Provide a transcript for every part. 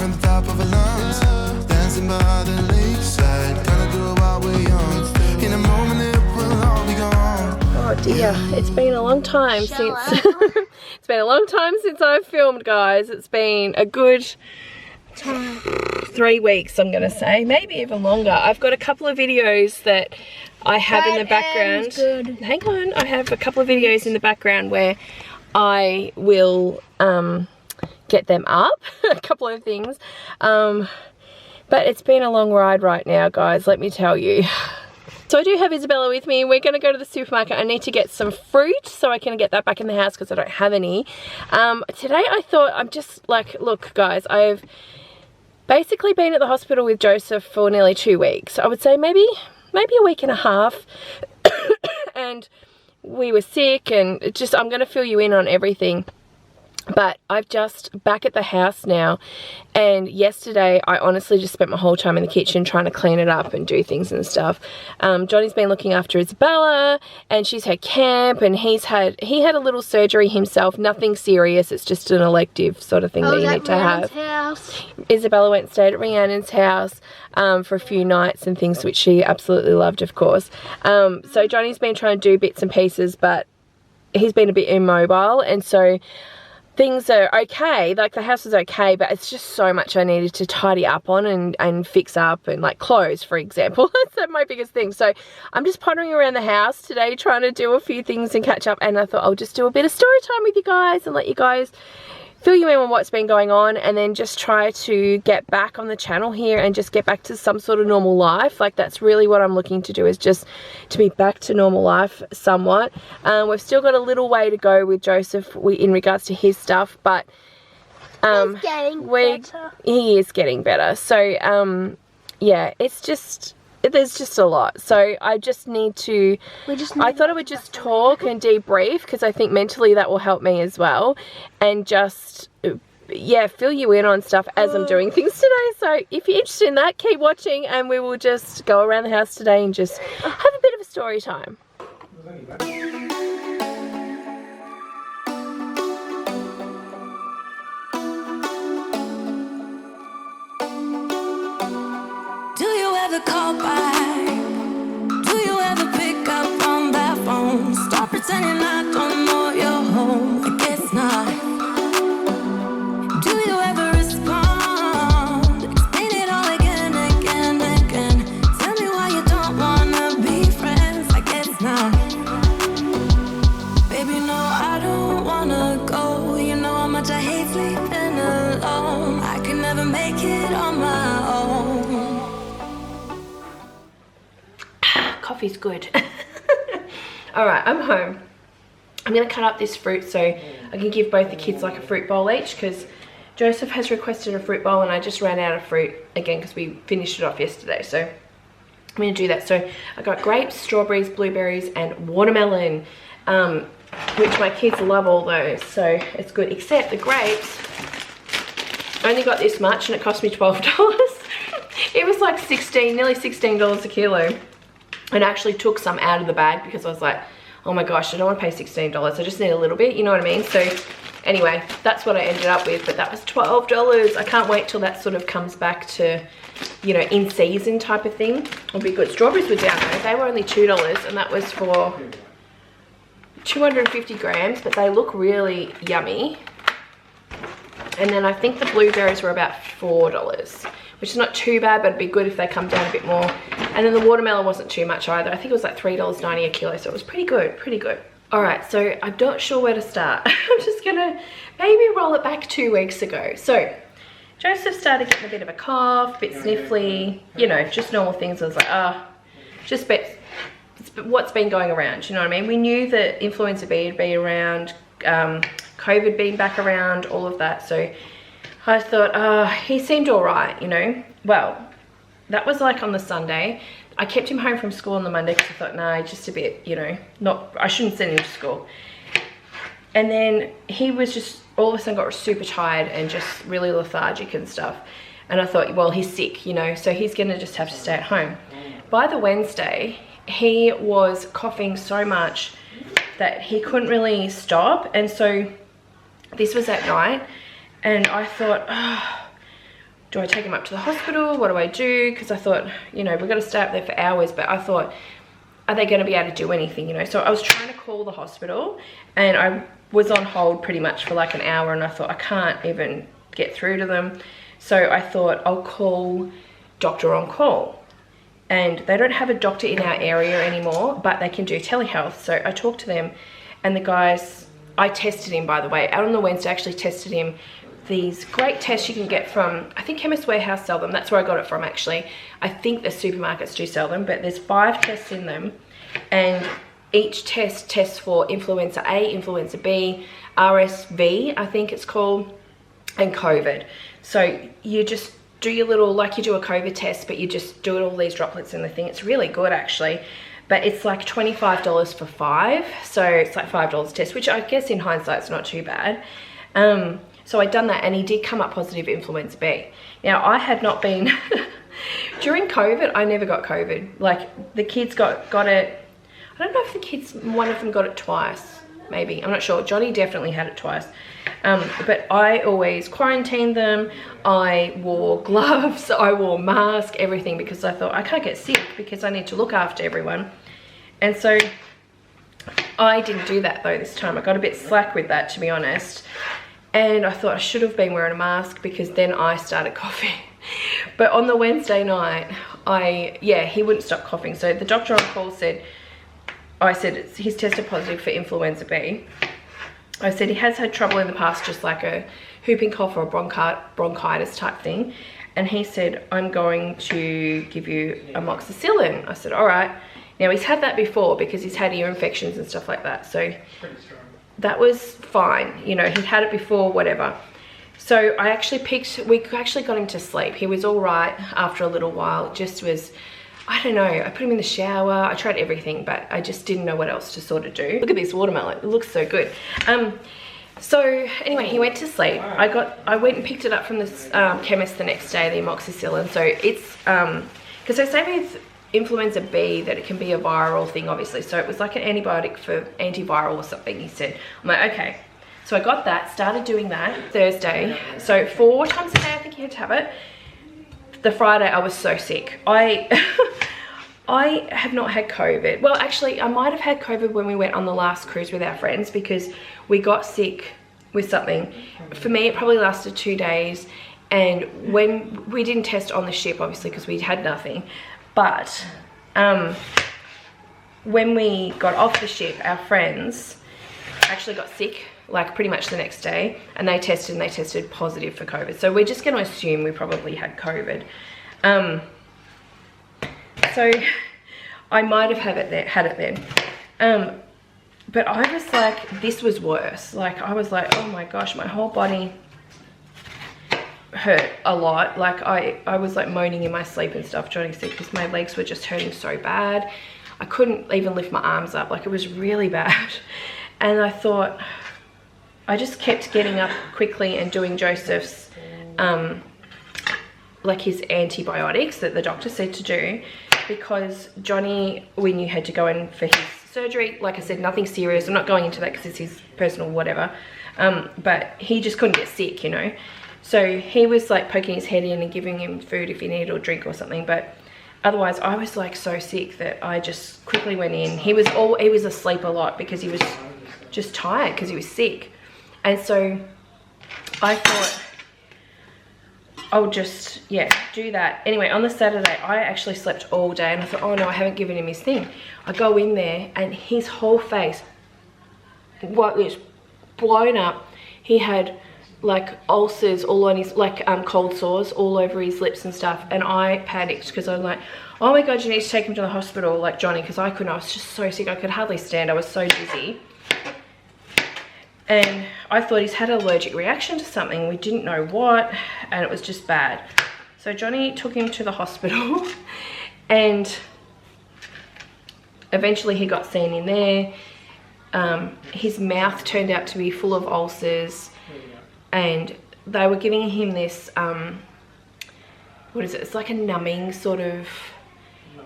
on the top of a lungs, dancing by the lakeside, gonna do it while we're young. In a moment it will all be gone. Oh dear, it's been a long time since it's been a long time since I've filmed, guys. It's been a good 3 weeks, I'm gonna say, maybe even longer. I've got a couple of videos that I have in the background. Hang on, I have a couple of videos in the background where I will get them up. A couple of things, but it's been a long ride right now, guys, let me tell you. So I do have Isabella with me. We're going to go to the supermarket. I need to get some fruit so I can get that back in the house because I don't have any. Today I thought, I'm just like, look guys, I've basically been at the hospital with Joseph for nearly 2 weeks. I would say maybe a week and a half. And we were sick, and just, I'm going to fill you in on everything. But I've just back at the house now, and yesterday I honestly just spent my whole time in the kitchen trying to clean it up and do things and stuff. Johnny's been looking after Isabella, and she's had camp, and he had a little surgery himself, nothing serious, it's just an elective sort of thing that you need to have. House. Isabella went and stayed at Rhiannon's house for a few nights and things, which she absolutely loved, of course. So Johnny's been trying to do bits and pieces, but he's been a bit immobile, and so things are okay, like the house is okay, but it's just so much I needed to tidy up on and fix up, and like clothes, for example. That's my biggest thing. So I'm just pottering around the house today trying to do a few things and catch up, and I thought I'll just do a bit of story time with you guys and let you guys fill you in on what's been going on, and then just try to get back on the channel here and just get back to some sort of normal life. Like that's really what I'm looking to do, is just to be back to normal life somewhat. We've still got a little way to go with Joseph in regards to his stuff, but he's getting better. He is getting better. So yeah, it's just, there's just a lot. So I just need to, I thought I would just talk and debrief, because I think mentally that will help me as well, and just, yeah, fill you in on stuff as I'm doing things today. So if you're interested in that, keep watching, and we will just go around the house today and just have a bit of a story time. Call back. Do you ever pick up on that phone? Stop pretending I don't know you're home. I guess not. Do you ever respond? Explain it all again, again, again. Tell me why you don't wanna be friends. I guess not. Baby, no, I don't wanna go. You know how much I hate sleeping alone. I can never make it on my own. Coffee's good. Alright, I'm home. I'm going to cut up this fruit so I can give both the kids like a fruit bowl each, because Joseph has requested a fruit bowl and I just ran out of fruit again because we finished it off yesterday. So I'm going to do that. So I got grapes, strawberries, blueberries and watermelon, which my kids love all those, so it's good. Except the grapes, I only got this much and it cost me $12. It was like nearly $16 a kilo. And I actually took some out of the bag because I was like, oh my gosh, I don't want to pay $16. I just need a little bit, you know what I mean? So anyway, that's what I ended up with, but that was $12. I can't wait till that sort of comes back to, you know, in season type of thing. It'll be good. Strawberries were down though. They were only $2 and that was for 250 grams, but they look really yummy. And then I think the blueberries were about $4, which is not too bad, but it'd be good if they come down a bit more. And then the watermelon wasn't too much either. I think it was like $3.90 a kilo, so it was pretty good, pretty good. All right, so I'm not sure where to start. I'm just gonna maybe roll it back 2 weeks ago. So Joseph started getting a bit of a cough, a bit sniffly, you know, just normal things. I was like, just what's been going around, you know what I mean? We knew that influenza B would be around, COVID being back around, all of that. So I thought, he seemed all right, you know. Well, that was like on the Sunday. I kept him home from school on the Monday because I thought, nah, just a bit, you know, I shouldn't send him to school. And then he was just, all of a sudden got super tired and just really lethargic and stuff. And I thought, well, he's sick, you know, so he's gonna just have to stay at home. By the Wednesday, he was coughing so much that he couldn't really stop. And so this was at night. And I thought, do I take him up to the hospital? What do I do? Because I thought, you know, we've got to stay up there for hours, but I thought, are they going to be able to do anything, you know? So I was trying to call the hospital, and I was on hold pretty much for like an hour, and I thought I can't even get through to them. So I thought I'll call Doctor on Call. And they don't have a doctor in our area anymore, but they can do telehealth. So I talked to them, and the guys, I tested him, by the way. Out on the Wednesday, I actually tested him. These great tests you can get from, I think Chemist Warehouse sell them. That's where I got it from, actually. I think the supermarkets do sell them, but there's 5 tests in them. And each test tests for influenza A, influenza B, RSV, I think it's called, and COVID. So you just do your little, like you do a COVID test, but you just do all these droplets in the thing. It's really good, actually. But it's like $25 for 5. So it's like $5 a test, which I guess in hindsight is not too bad. So I'd done that, and he did come up positive influenza B. Now, I had not been, during COVID, I never got COVID. Like, the kids got it, I don't know if the kids, one of them got it twice, maybe. I'm not sure. Johnny definitely had it twice. But I always quarantined them. I wore gloves, I wore mask, everything, because I thought I can't get sick because I need to look after everyone. And so I didn't do that though this time. I got a bit slack with that, to be honest. And I thought I should have been wearing a mask, because then I started coughing. But on the Wednesday night, he wouldn't stop coughing. So the doctor on call said, he's tested positive for influenza B. I said he has had trouble in the past, just like a whooping cough or a bronchitis type thing. And he said, I'm going to give you amoxicillin. I said, all right. Now, he's had that before because he's had ear infections and stuff like that. So that was fine. You know, he'd had it before, whatever. So we actually got him to sleep. He was all right after a little while. It just was, I don't know, I put him in the shower, I tried everything, but I just didn't know what else to sort of do. Look at this watermelon, it looks so good. So anyway, he went to sleep. I went and picked it up from the chemist the next day, the amoxicillin. So it's, because they say with influenza B that it can be a viral thing, obviously. So it was like an antibiotic for antiviral or something, he said. I'm like, okay. So I got that, started doing that Thursday. So 4 times a day, I think you had to have it. The Friday, I was so sick. I have not had COVID. Well, actually, I might have had COVID when we went on the last cruise with our friends, because we got sick with something. For me, it probably lasted 2 days. And when we didn't test on the ship, obviously, because we had nothing. But when we got off the ship, our friends actually got sick, like pretty much the next day, and they tested positive for COVID. So we're just going to assume we probably had COVID. So I might have had it then. But I was like, this was worse. Like, I was like, oh my gosh, my whole body hurt a lot. Like, I was like moaning in my sleep and stuff, Johnny said, because my legs were just hurting so bad. I couldn't even lift my arms up. Like, it was really bad. And I thought, I just kept getting up quickly and doing Joseph's, like his antibiotics that the doctor said to do, because Johnny, we knew, had to go in for his surgery. Like I said, nothing serious. I'm not going into that because it's his personal whatever. But he just couldn't get sick, you know. So he was like poking his head in and giving him food if he needed or drink or something. But otherwise, I was like so sick that I just quickly went in. He was asleep a lot because he was just tired because he was sick. And so I thought, I'll just, do that. Anyway, on the Saturday, I actually slept all day, and I thought, oh no, I haven't given him his thing. I go in there, and his whole face, what was blown up. He had like ulcers all on his, like cold sores all over his lips and stuff. And I panicked because I was like, oh my God, you need to take him to the hospital, like Johnny, because I couldn't. I was just so sick. I could hardly stand. I was so dizzy. And I thought he's had an allergic reaction to something. We didn't know what, and it was just bad. So Johnny took him to the hospital, and eventually he got seen in there. His mouth turned out to be full of ulcers, and they were giving him this, what is it? It's like a numbing sort of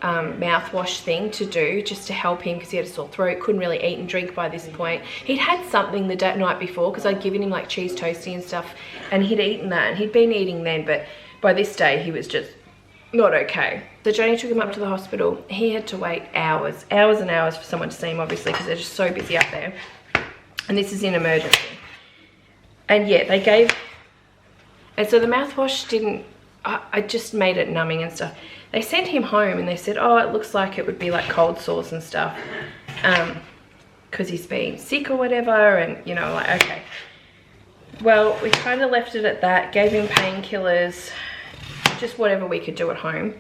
mouthwash thing to do just to help him because he had a sore throat, couldn't really eat and drink by this point. He'd had something the night before because I'd given him like cheese toasty and stuff, and he'd eaten that, and he'd been eating then, but by this day he was just not okay. So Johnny took him up to the hospital. He had to wait hours and hours for someone to see him, obviously, because they're just so busy up there. And this is in emergency. And yeah, they gave, and so the mouthwash didn't, I just made it numbing and stuff. They sent him home and they said, oh, it looks like it would be like cold sores and stuff, because he's been sick or whatever, and you know, like, okay. Well, we kind of left it at that, gave him painkillers, just whatever we could do at home.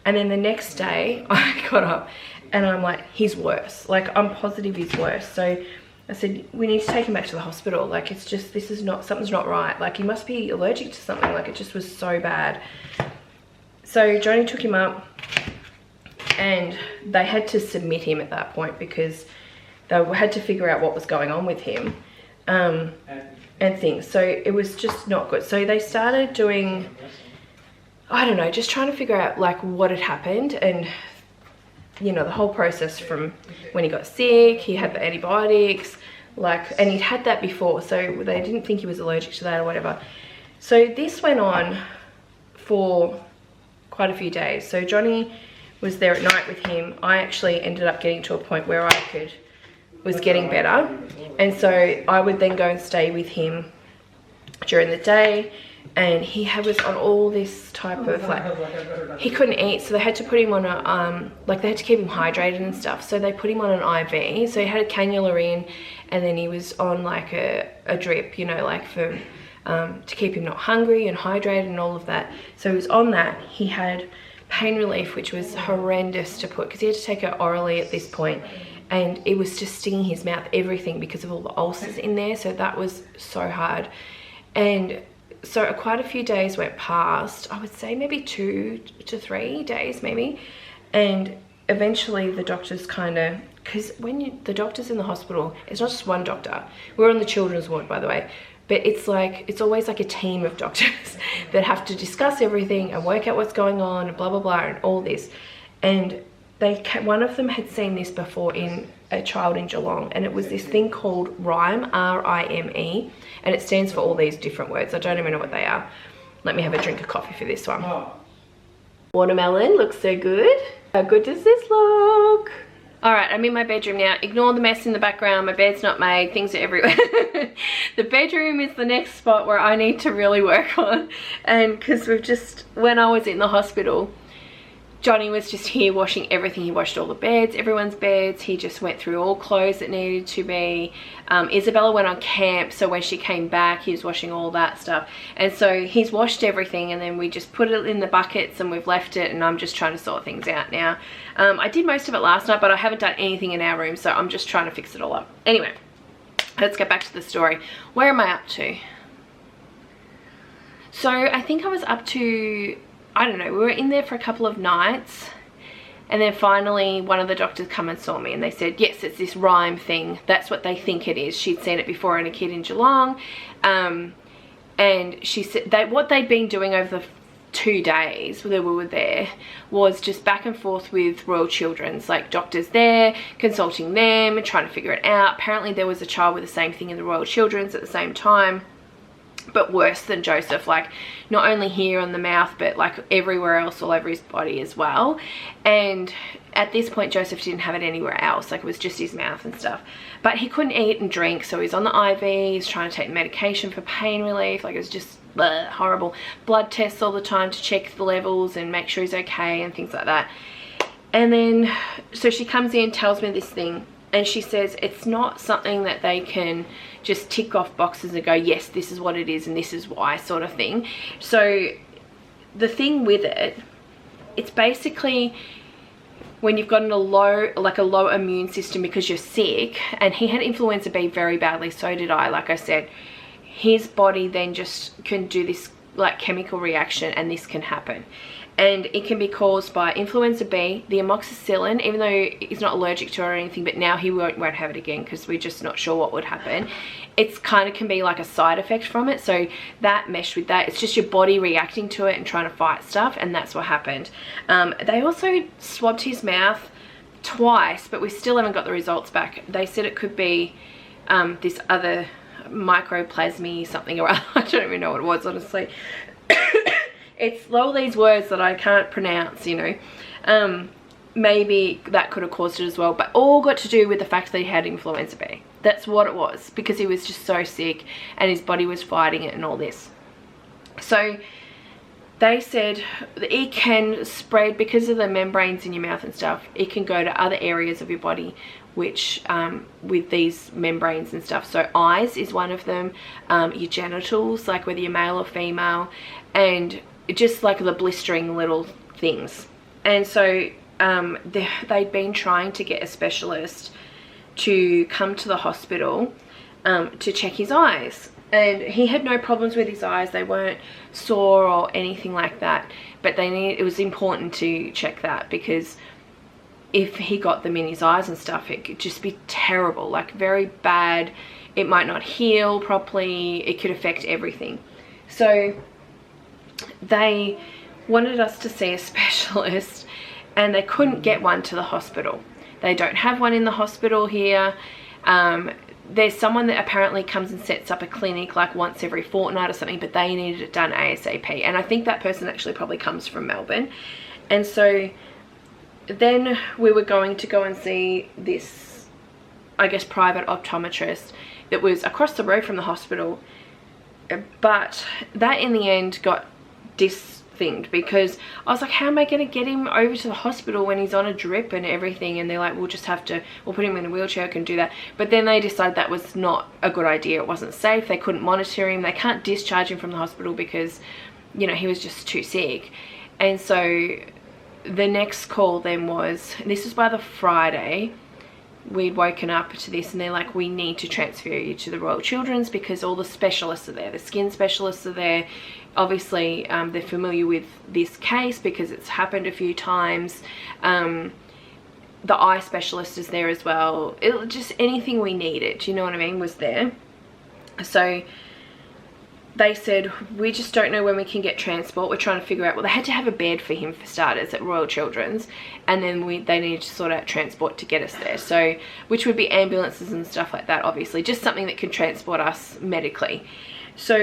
And then the next day I got up and I'm like, he's worse. Like, I'm positive he's worse. So I said, we need to take him back to the hospital. Like, it's just, this is not, something's not right. Like, he must be allergic to something. Like, it just was so bad. So Johnny took him up and they had to submit him at that point because they had to figure out what was going on with him and things. So it was just not good. So they started doing, I don't know, just trying to figure out like what had happened, and you know, the whole process from when he got sick, he had the antibiotics, like, and he'd had that before, so they didn't think he was allergic to that or whatever. So this went on for quite a few days. So Johnny was there at night with him. I actually ended up getting to a point where I was getting better, and so I would then go and stay with him during the day. And he was on all this type of, like, he couldn't eat, so they had to put him on a, like, they had to keep him hydrated and stuff, so they put him on an IV. So he had a cannula in, and then he was on like a drip, you know, like for, to keep him not hungry and hydrated and all of that. So he was on that. He had pain relief, which was horrendous to put, because he had to take it orally at this point, and it was just stinging his mouth, everything, because of all the ulcers in there. So that was so hard. And so quite a few days went past, I would say maybe 2 to 3 days maybe, and eventually the doctors kind of, because when the doctors in the hospital, it's not just one doctor. We're on the children's ward, by the way, but it's like, it's always like a team of doctors that have to discuss everything and work out what's going on and blah blah blah and all this. And one of them had seen this before in a child in Geelong, and it was this thing called RIME, R-I-M-E, and it stands for all these different words. I don't even know what they are. Let me have a drink of coffee for this one. Watermelon looks so good. How good does this look? All right, I'm in my bedroom now. Ignore the mess in the background. My bed's not made. Things are everywhere. The bedroom is the next spot where I need to really work on. And because when I was in the hospital, Johnny was just here washing everything. He washed all the beds, everyone's beds. He just went through all clothes that needed to be. Isabella went on camp, so when she came back, he was washing all that stuff. And so he's washed everything, and then we just put it in the buckets and we've left it, and I'm just trying to sort things out now. I did most of it last night, but I haven't done anything in our room, so I'm just trying to fix it all up. Anyway, let's get back to the story. Where am I up to? So I think I was up to, I don't know, we were in there for a couple of nights, and then finally one of the doctors come and saw me, and they said, yes, it's this RIME thing. That's what they think it is. She'd seen it before in a kid in Geelong, and she said what they'd been doing over the 2 days that we were there was just back and forth with Royal Children's, like doctors there, consulting them and trying to figure it out. Apparently there was a child with the same thing in the Royal Children's at the same time, but worse than Joseph, like not only here on the mouth, but like everywhere else, all over his body as well. And at this point Joseph didn't have it anywhere else, like it was just his mouth and stuff, but he couldn't eat and drink, so he's on the IV, he's trying to take medication for pain relief. Like it was just horrible. Blood tests all the time to check the levels and make sure he's okay and things like that. And then so she comes in, tells me this thing, and she says it's not something that they can just tick off boxes and go, yes, this is what it is and this is why, sort of thing. So the thing with it, it's basically when you've got a low immune system because you're sick, and he had influenza B very badly, so did I. Like I said, his body then just can do this like chemical reaction, and this can happen. And it can be caused by influenza B, the amoxicillin, even though he's not allergic to it or anything, but now he won't have it again because we're just not sure what would happen. It's kind of can be like a side effect from it. So that meshed with that, it's just your body reacting to it and trying to fight stuff, and that's what happened. They also swabbed his mouth twice, but we still haven't got the results back. They said it could be this other microplasmy something, or I don't even know what it was, honestly. It's all these words that I can't pronounce, you know. Maybe that could have caused it as well, but all got to do with the fact that he had influenza B. That's what it was, because he was just so sick and his body was fighting it and all this. So they said that it can spread because of the membranes in your mouth and stuff. It can go to other areas of your body which with these membranes and stuff. So eyes is one of them, your genitals, like whether you're male or female, and just like the blistering little things. And so they'd been trying to get a specialist to come to the hospital to check his eyes, and he had no problems with his eyes. They weren't sore or anything like that, but it was important to check that, because if he got them in his eyes and stuff, it could just be terrible, like very bad. It might not heal properly. It could affect everything. So they wanted us to see a specialist, and they couldn't get one to the hospital. They don't have one in the hospital here. There's someone that apparently comes and sets up a clinic like once every fortnight or something, but they needed it done ASAP, and I think that person actually probably comes from Melbourne. And so then we were going to go and see this, I guess, private optometrist that was across the road from the hospital, but that in the end got disthinged, because I was like, how am I going to get him over to the hospital when he's on a drip and everything? And they're like, we'll put him in a wheelchair, can do that. But then they decided that was not a good idea. It wasn't safe. They couldn't monitor him. They can't discharge him from the hospital because, you know, he was just too sick. And so the next call then was, this was by the Friday, we'd woken up to this, and they're like, we need to transfer you to the Royal Children's because all the specialists are there. The skin specialists are there. Obviously they're familiar with this case because it's happened a few times. The eye specialist is there as well. Just anything we needed, you know what I mean, was there. So they said, we just don't know when we can get transport. We're trying to figure out, well, they had to have a bed for him for starters at Royal Children's, and then they needed to sort out transport to get us there. So, which would be ambulances and stuff like that, obviously, just something that could transport us medically. So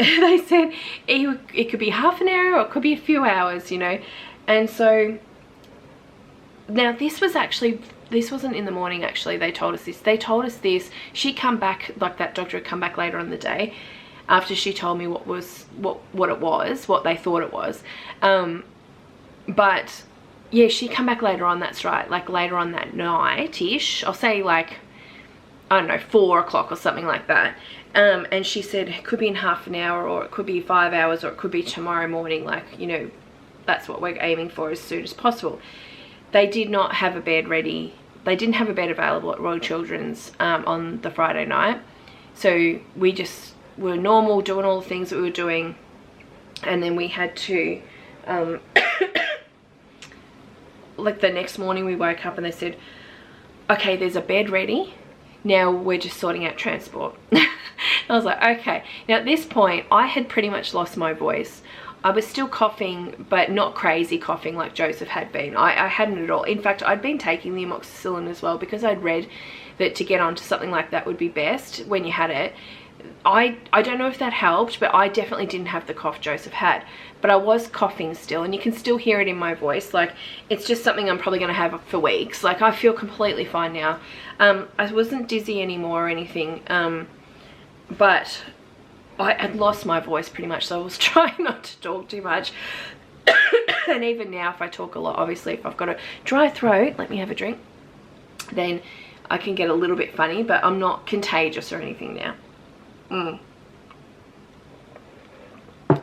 they said it could be half an hour or it could be a few hours, you know. And so now this wasn't in the morning, actually. They told us this. She'd come back, like that doctor had come back later on the day, after she told me what they thought it was. But yeah, she come back later on, that's right, like later on that night-ish, I'll say like, I don't know, 4 o'clock or something like that. And she said it could be in half an hour, or it could be 5 hours, or it could be tomorrow morning, like, you know, that's what we're aiming for as soon as possible. They did not have a bed ready. They didn't have a bed available at Royal Children's on the Friday night. So we just were normal, doing all the things that we were doing, and then we had to like the next morning we woke up and they said, okay, there's a bed ready, now we're just sorting out transport. I was like, okay. Now at this point I had pretty much lost my voice. I was still coughing, but not crazy coughing like Joseph had been. I hadn't at all. In fact, I'd been taking the amoxicillin as well, because I'd read that to get onto something like that would be best when you had it. I don't know if that helped, but I definitely didn't have the cough Joseph had. But I was coughing still, and you can still hear it in my voice. Like, it's just something I'm probably going to have for weeks. Like, I feel completely fine now. I wasn't dizzy anymore or anything, but I had lost my voice pretty much, so I was trying not to talk too much. And even now, if I talk a lot, obviously, if I've got a dry throat, let me have a drink, then I can get a little bit funny, but I'm not contagious or anything now.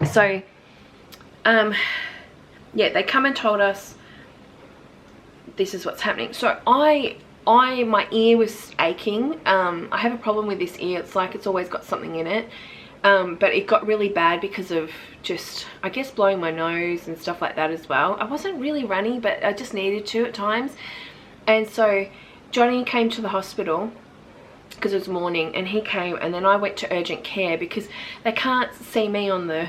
So, yeah, they come and told us this is what's happening. So my ear was aching. I have a problem with this ear. It's like it's always got something in it. But it got really bad because of just, I guess, blowing my nose and stuff like that as well. I wasn't really runny, but I just needed to at times. And so Johnny came to the hospital because it was morning, and he came, and then I went to urgent care because they can't see me on the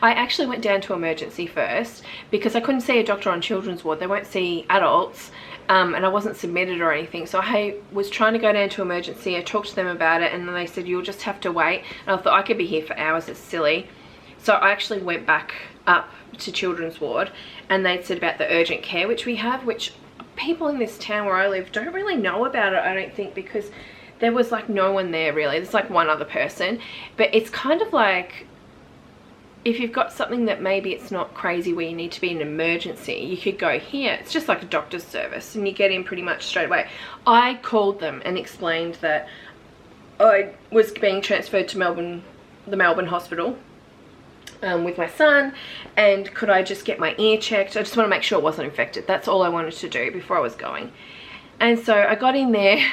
I actually went down to emergency first because I couldn't see a doctor on children's ward. They won't see adults, and I wasn't submitted or anything. So I was trying to go down to emergency. I talked to them about it, and then they said, you'll just have to wait. And I thought, I could be here for hours, it's silly. So I actually went back up to children's ward, and they said about the urgent care which we have, which people in this town where I live don't really know about it, I don't think, because there was like no one there really. There's like one other person, but it's kind of like, if you've got something that maybe it's not crazy where you need to be in an emergency, you could go here. It's just like a doctor's service, and you get in pretty much straight away. I called them and explained that I was being transferred to the Melbourne hospital with my son, and could I just get my ear checked? I just want to make sure it wasn't infected. That's all I wanted to do before I was going. And so I got in there.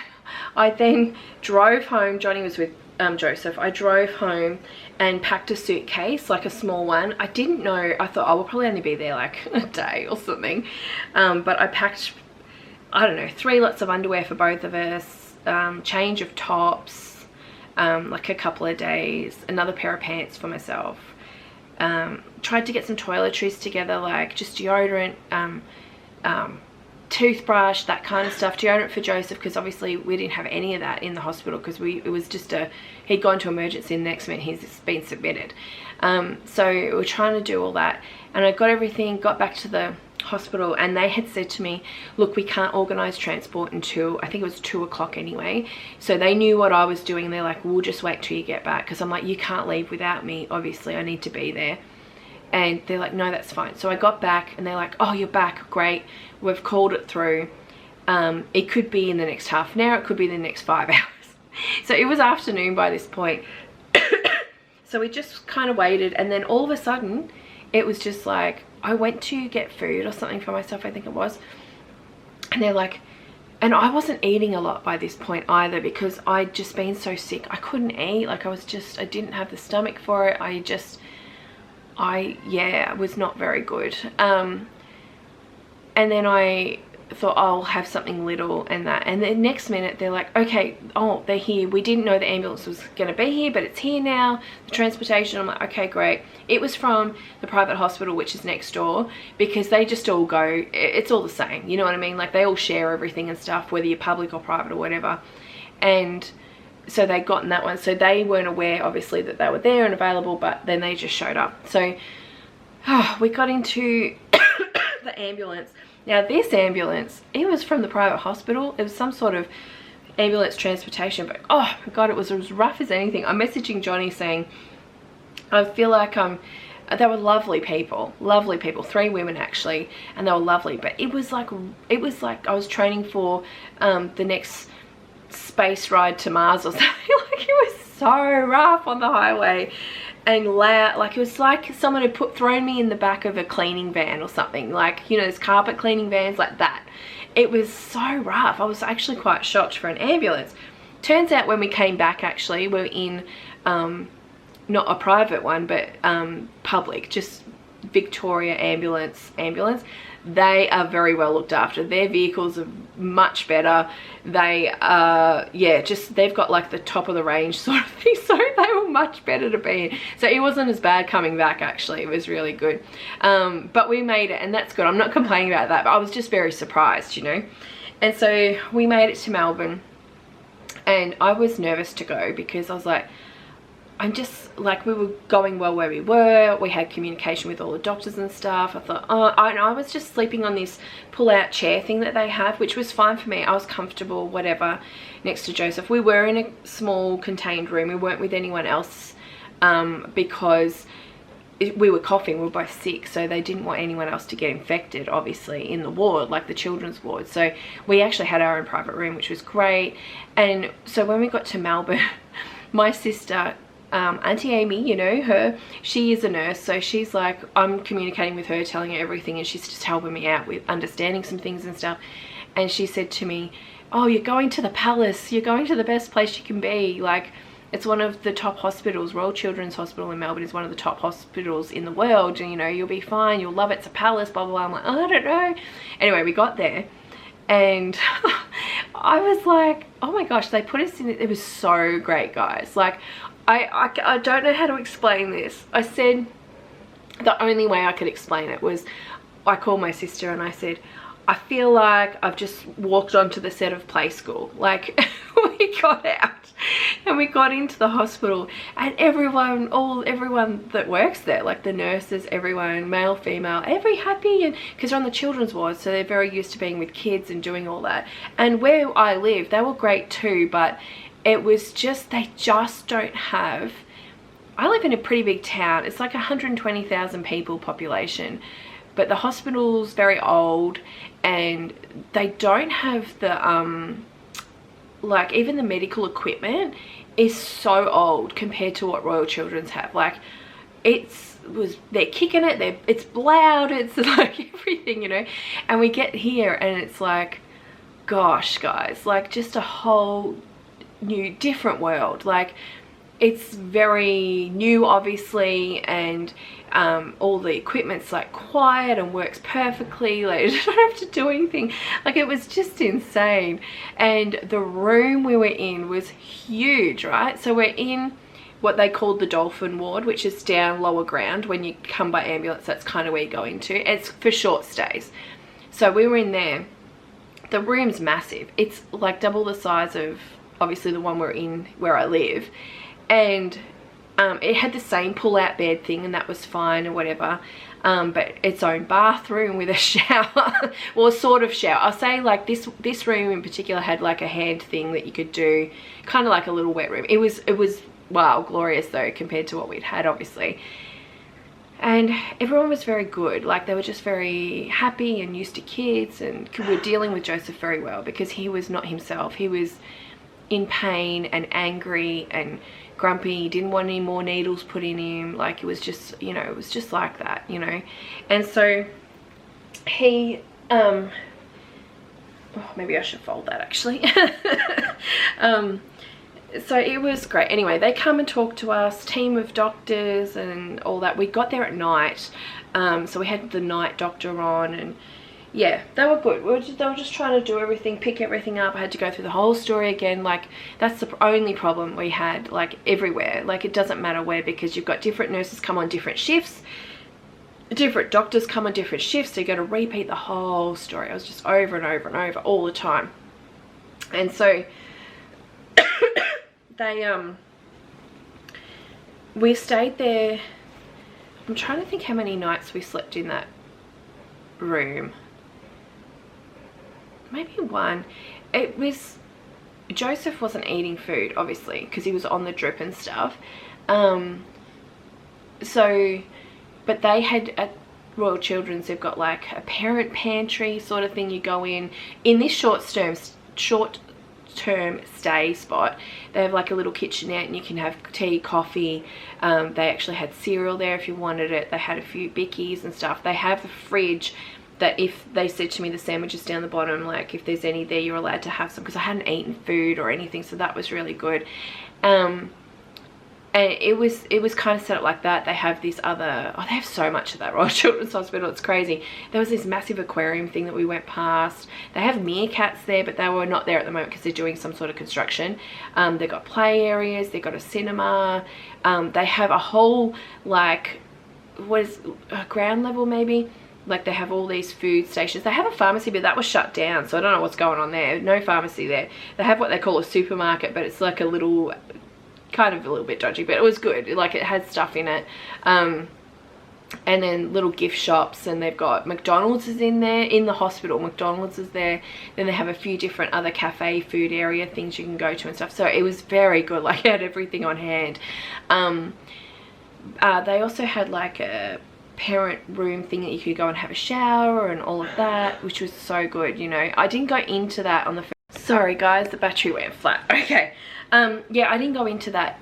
I then drove home. Johnny was with Joseph. I drove home and packed a suitcase, like a small one. I didn't know, I thought, oh, we'll probably only be there like a day or something. But I packed, I don't know, 3 lots of underwear for both of us, change of tops, like a couple of days, another pair of pants for myself. Tried to get some toiletries together, like just deodorant, toothbrush, that kind of stuff. Deodorant for Joseph, because obviously we didn't have any of that in the hospital, because it was just he'd gone to emergency, and the next minute he's been submitted. So we were trying to do all that, and I got everything, got back to the hospital, and they had said to me, look, we can't organize transport until, I think it was 2 o'clock anyway. So they knew what I was doing, and they're like, we'll just wait till you get back, because I'm like, you can't leave without me, obviously I need to be there. And they're like, no, that's fine. So I got back, and they're like, oh, you're back, great, we've called it through. It could be in the next half an hour, it could be in the next 5 hours. So it was afternoon by this point. So we just kind of waited, and then all of a sudden it was just like, I went to get food or something for myself, I think it was, and they're like, and I wasn't eating a lot by this point either, because I'd just been so sick. I couldn't eat, like I didn't have the stomach for it. Yeah, it was not very good. And then I thought, I'll have something little and that, and the next minute they're like, okay, oh, they're here, we didn't know the ambulance was going to be here, but it's here now, the transportation. I'm like, okay, great. It was from the private hospital, which is next door, because they just all go, it's all the same, you know what I mean, like they all share everything and stuff, whether you're public or private or whatever. And so they'd gotten that one, so they weren't aware obviously that they were there and available, but then they just showed up. So we got into the ambulance. Now this ambulance, it was from the private hospital. It was some sort of ambulance transportation, but oh my god, it was as rough as anything. I'm messaging Johnny saying, I feel like they were lovely people, 3 women actually, and they were lovely, but it was like I was training for the next space ride to Mars or something. Like it was so rough on the highway and loud. Like it was like someone had thrown me in the back of a cleaning van or something, like, you know, those carpet cleaning vans, like that. It was so rough. I was actually quite shocked for an ambulance. Turns out when we came back, actually we were in not a private one, but public, just Victoria ambulance. They are very well looked after. Their vehicles are much better. They yeah, just they've got like the top of the range sort of thing, so they were much better to be in. So it wasn't as bad coming back, actually. It was really good. But we made it, and that's good. I'm not complaining about that, but I was just very surprised, you know. And so we made it to Melbourne, and I was nervous to go because I was like, I'm just like, we were going well where we were. We had communication with all the doctors and stuff. I thought, oh, I was just sleeping on this pull-out chair thing that they have, which was fine for me. I was comfortable, whatever, next to Joseph. We were in a small contained room. We weren't with anyone else because we were coughing. We were both sick, so they didn't want anyone else to get infected, obviously, in the ward, like the children's ward. So we actually had our own private room, which was great. And so when we got to Melbourne, my sister, Auntie Amy, you know her, she is a nurse, so she's like, I'm communicating with her, telling her everything, and she's just helping me out with understanding some things and stuff. And she said to me, oh, you're going to the palace, you're going to the best place you can be, like, It's one of the top hospitals. Royal Children's Hospital in Melbourne is one of the top hospitals in the world, and you know, you'll be fine, you'll love it, it's a palace, blah blah blah. I'm like, oh, I don't know. Anyway, we got there and I was like, oh my gosh, they put us in it. It was so great, guys. Like I don't know how to explain this. I said the only way I could explain it was, I called my sister and I said, I feel like I've just walked onto the set of Play School. Like, we got out and we got into the hospital, and everyone that works there, like the nurses, everyone, male, female, every happy, and because they're on the children's ward, so they're very used to being with kids and doing all that. And where I live, they were great too, but it was just, they just don't have, I live in a pretty big town. It's like 120,000 people population. But the hospital's very old, and they don't have the like, even the medical equipment is so old compared to what Royal Children's have. Like, they're kicking it, it's loud, it's like everything, you know. And we get here and it's like, gosh guys, like just a whole new different world. Like, it's very new obviously, and all the equipment's like quiet and works perfectly. Like, you don't have to do anything. Like, it was just insane. And the room we were in was huge, right? So we're in what they called the dolphin ward, which is down lower ground. When you come by ambulance, that's kind of where you go into. It's for short stays. So we were in there. The room's massive. It's like double the size of obviously the one we're in where I live. And it had the same pull-out bed thing, and that was fine and whatever, but its own bathroom with a shower. Well, a sort of shower. I'll say, like, this room in particular had like a hand thing that you could do, kind of like a little wet room. It was wow, glorious though compared to what we'd had obviously. And everyone was very good. Like, they were just very happy and used to kids, and we were dealing with Joseph very well because he was not himself. He was in pain and angry and grumpy. He didn't want any more needles put in him. Like, it was just, you know, it was just like that, you know. And so he oh, maybe I should fold that actually. So it was great. Anyway, they come and talk to us, team of doctors and all that. We got there at night, so we had the night doctor on, and yeah, they were good. They were just trying to do everything, pick everything up. I had to go through the whole story again. Like, that's the only problem we had, like, everywhere. Like, it doesn't matter where, because you've got different nurses come on different shifts, different doctors come on different shifts, so you got to repeat the whole story. I was just over and over and over all the time. And so we stayed there. I'm trying to think how many nights we slept in that room. Maybe one. It was, Joseph wasn't eating food obviously because he was on the drip and stuff, so, but they had at Royal Children's, they've got like a parent pantry sort of thing. You go in this short term stay spot, they have like a little kitchenette and you can have tea, coffee. They actually had cereal there if you wanted it. They had a few bickies and stuff. They have the fridge that if they said to me the sandwiches down the bottom, like if there's any there, you're allowed to have some, because I hadn't eaten food or anything, so that was really good. And it was kind of set up like that. They have this other, oh, they have so much of that Royal Children's Hospital, it's crazy. There was this massive aquarium thing that we went past. They have meerkats there, but they were not there at the moment because they're doing some sort of construction. They've got play areas, they've got a cinema, they have a whole, like, what is a ground level maybe, like they have all these food stations. They have a pharmacy, but that was shut down, so I don't know what's going on there. No pharmacy there. They have what they call a supermarket, but it's like a little, kind of a little bit dodgy, but it was good. Like, it had stuff in it. And then little gift shops, and they've got McDonald's is in there, in the hospital. McDonald's is there. Then they have a few different other cafe food area things you can go to and stuff. So it was very good. Like, it had everything on hand. They also had like a parent room thing that you could go and have a shower and all of that, which was so good, you know. I didn't go into that on the first. Sorry guys, the battery went flat. Okay. Yeah, I didn't go into that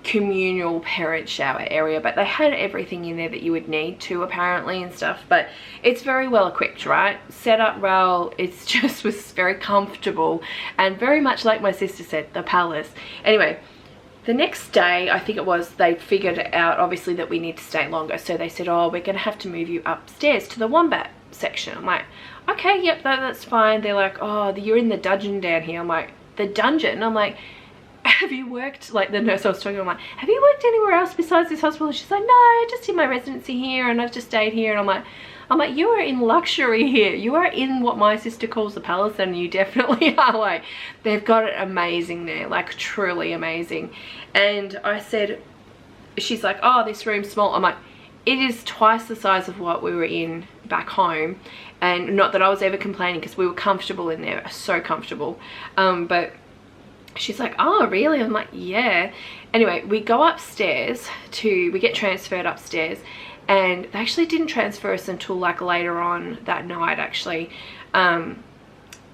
communal parent shower area, but they had everything in there that you would need to apparently and stuff. But it's very well equipped, right? Set up well. It's just was very comfortable and very much like my sister said, the palace. Anyway, the next day, I think it was, they figured out obviously that we need to stay longer. So they said, oh, we're going to have to move you upstairs to the wombat section. I'm like, okay, yep, that's fine. They're like, oh, you're in the dungeon down here. I'm like, the dungeon? I'm like, have you worked, like the nurse I was talking to, I'm like, have you worked anywhere else besides this hospital? She's like, no, I just did my residency here and I've just stayed here. And I'm like, you are in luxury here. You are in what my sister calls the palace, and you definitely are. Like, they've got it amazing there, like truly amazing. And I said, she's like, oh, this room's small. I'm like, it is twice the size of what we were in back home. And not that I was ever complaining, because we were comfortable in there, so comfortable. But she's like, oh, really? I'm like, yeah. Anyway, we go upstairs we get transferred upstairs, and they actually didn't transfer us until like later on that night, actually. So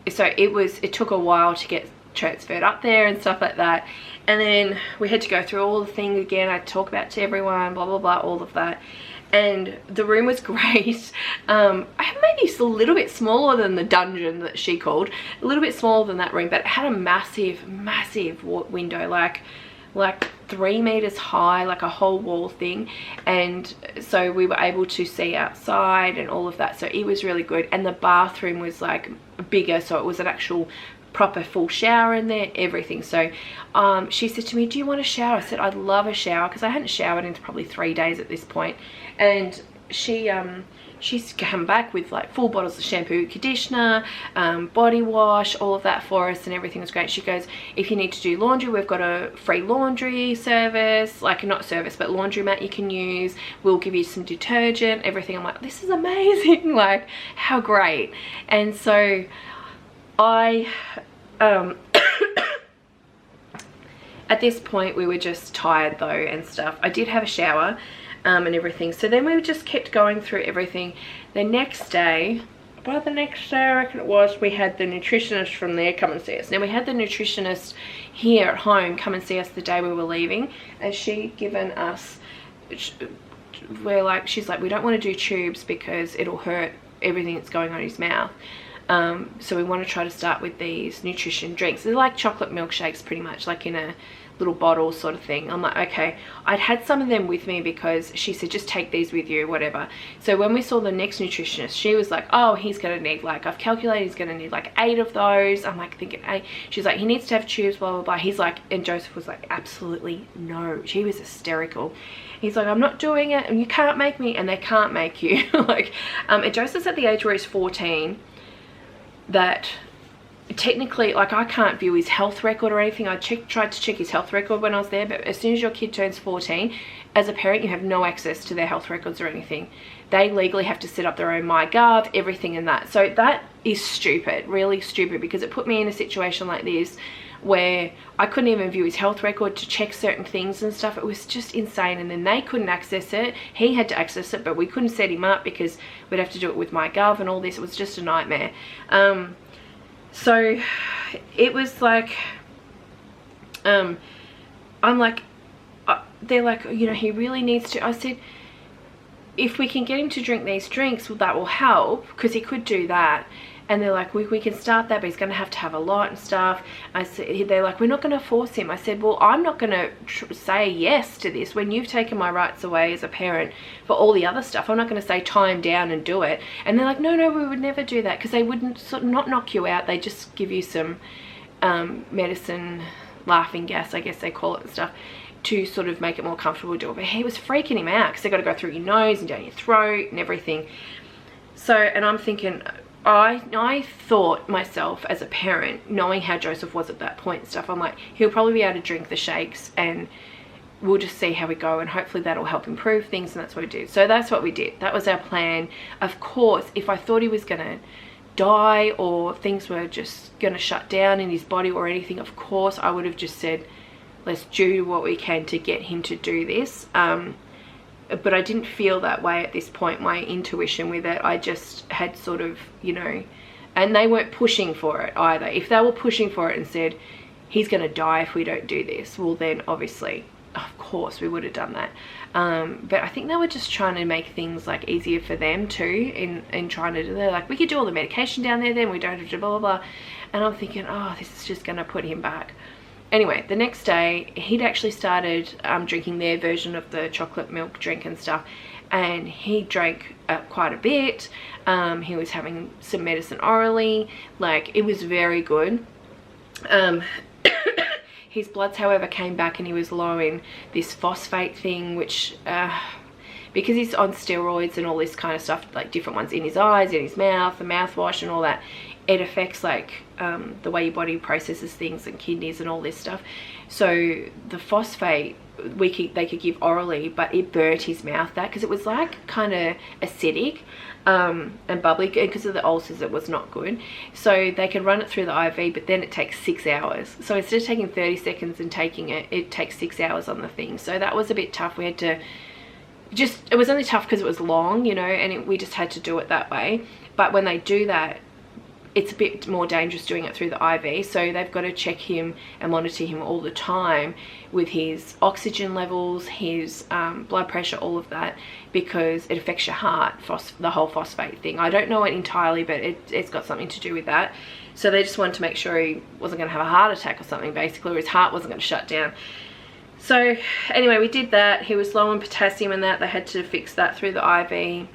it took a while to get transferred up there and stuff like that. And then we had to go through all the things again. I talk about to everyone, blah, blah, blah, all of that. And the room was great. Maybe a little bit smaller than the dungeon that she called, a little bit smaller than that room, but it had a massive window, like 3 meters high, like a whole wall thing. And so we were able to see outside and all of that, so it was really good. And the bathroom was like bigger, so it was an actual proper full shower in there, everything. So she said to me, do you want a shower? I said, I'd love a shower, because I hadn't showered in probably 3 days at this point. And she's come back with like full bottles of shampoo, conditioner, body wash, all of that for us, and everything was great. She goes, if you need to do laundry, we've got a free laundry service, like not service, but laundromat you can use. We'll give you some detergent, everything. I'm like, this is amazing, like how great. And so I at this point we were just tired though and stuff. I did have a shower and everything, so then we just kept going through everything. The next day, I reckon it was, we had the nutritionist from there come and see us. Now we had the nutritionist here at home come and see us the day we were leaving, and she'd given us, she's like, we don't want to do tubes because it'll hurt everything that's going on in his mouth. So we want to try to start with these nutrition drinks. They're like chocolate milkshakes pretty much, like in a little bottle sort of thing. I'm like, okay. I'd had some of them with me because she said, just take these with you, whatever. So when we saw the next nutritionist, she was like, oh, he's going to need, like, I've calculated he's going to need like 8 of those. I'm like thinking 8. She's like, he needs to have tubes, blah, blah, blah. He's like, and Joseph was like, absolutely no. She was hysterical. He's like, I'm not doing it, and you can't make me, and they can't make you. Like, and Joseph's at the age where he's 14, that technically, like, I can't view his health record or anything. I tried to check his health record when I was there, but as soon as your kid turns 14, as a parent, you have no access to their health records or anything. They legally have to set up their own MyGov, everything in that. So that is stupid, really stupid, because it put me in a situation like this where I couldn't even view his health record to check certain things and stuff. It was just insane. And then they couldn't access it. He had to access it, but we couldn't set him up because we'd have to do it with MyGov and all this. It was just a nightmare. So it was like, I'm like, they're like, you know, he really needs to. I said, if we can get him to drink these drinks, well, that will help, because he could do that. And they're like, we can start that, but he's going to have a lot and stuff. I said, they're like, we're not going to force him. I said, well, I'm not going to say yes to this when you've taken my rights away as a parent for all the other stuff. I'm not going to say tie him down and do it. And they're like, no, we would never do that, because they wouldn't sort of not knock you out. They just give you some medicine, laughing gas, I guess they call it, and stuff, to sort of make it more comfortable to do it. But he was freaking him out, because they got to go through your nose and down your throat and everything. So, and I'm thinking, I thought myself as a parent, knowing how Joseph was at that point and stuff, I'm like, he'll probably be able to drink the shakes and we'll just see how we go, and hopefully that'll help improve things. And that's what we did. So that's what we did. That was our plan. Of course, if I thought he was going to die or things were just going to shut down in his body or anything, of course I would have just said, let's do what we can to get him to do this. But I didn't feel that way at this point, my intuition with it. I just had sort of, you know, and they weren't pushing for it either. If they were pushing for it and said, he's going to die if we don't do this, well then obviously, of course we would have done that. But I think they were just trying to make things like easier for them too, in trying to do, they're like, we could do all the medication down there, then we don't have to blah, blah, blah. And I'm thinking, oh, this is just going to put him back. anyway, the next day he'd actually started drinking their version of the chocolate milk drink and stuff, and he drank quite a bit. He was having some medicine orally, like it was very good. His bloods, however, came back and he was low in this phosphate thing, which because he's on steroids and all this kind of stuff, like different ones in his eyes, in his mouth, the mouthwash and all that, it affects like the way your body processes things and kidneys and all this stuff. So the phosphate they could give orally, but it burnt his mouth that, because it was like kind of acidic and bubbly, because of the ulcers it was not good. So they could run it through the IV, but then it takes 6 hours. So instead of taking 30 seconds and taking it, it takes 6 hours on the thing. So that was a bit tough. We had to it was only tough because it was long, you know, and we just had to do it that way. But when they do that, it's a bit more dangerous doing it through the IV, so they've got to check him and monitor him all the time with his oxygen levels, his blood pressure, all of that, because it affects your heart, the whole phosphate thing. I don't know it entirely, but it's got something to do with that. So they just wanted to make sure he wasn't going to have a heart attack or something, basically, or his heart wasn't going to shut down. So anyway, we did that. He was low in potassium and that. They had to fix that through the IV.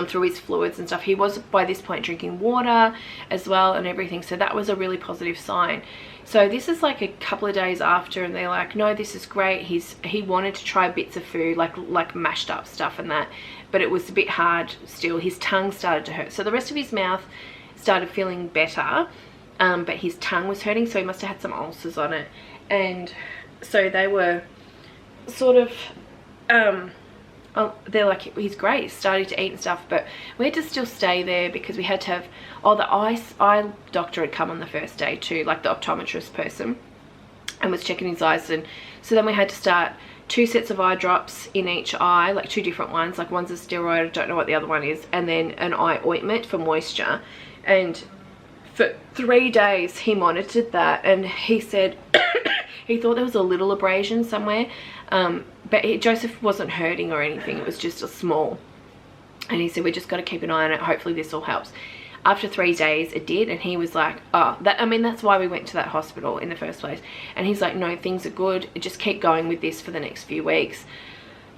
Through his fluids and stuff. He was by this point drinking water as well and everything, so that was a really positive sign. So this is like a couple of days after, and they're like, no, this is great. He wanted to try bits of food, like mashed up stuff and that, but it was a bit hard still. His tongue started to hurt, so the rest of his mouth started feeling better, but his tongue was hurting, so he must have had some ulcers on it. And so they were sort of they're like, he's great, he's starting to eat and stuff, but we had to still stay there because we had to have, the eye doctor had come on the first day too, like the optometrist person, and was checking his eyes. And so then we had to start 2 sets of eye drops in each eye, like 2 different ones, like one's a steroid, I don't know what the other one is, and then an eye ointment for moisture. And for 3 days he monitored that, and he said he thought there was a little abrasion somewhere, but Joseph wasn't hurting or anything, it was just a small. And he said, we just got to keep an eye on it, hopefully this all helps. After 3 days it did, and he was like, oh, that's why we went to that hospital in the first place. And he's like, no, things are good, just keep going with this for the next few weeks.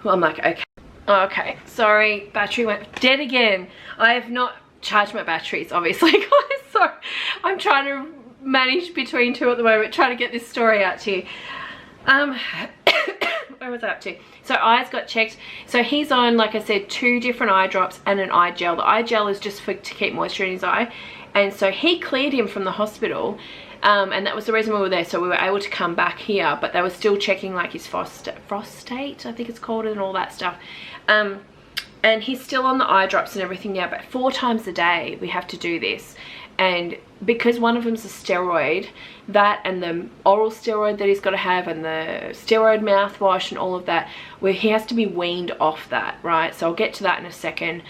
Well, I'm like, okay. Okay, sorry, battery went dead again. I have not charged my batteries, obviously, guys. Sorry, I'm trying to manage between 2 at the moment, trying to get this story out to you. Where was I up to? So eyes got checked. So he's on, like I said, 2 different eye drops and an eye gel. The eye gel is just to keep moisture in his eye. And so he cleared him from the hospital, and that was the reason we were there. So we were able to come back here, but they were still checking like his phosphate, I think it's called, and all that stuff. And he's still on the eye drops and everything now, but 4 times a day we have to do this. And because one of them's a steroid, that and the oral steroid that he's got to have, and the steroid mouthwash and all of that, where he has to be weaned off that, right? So I'll get to that in a second.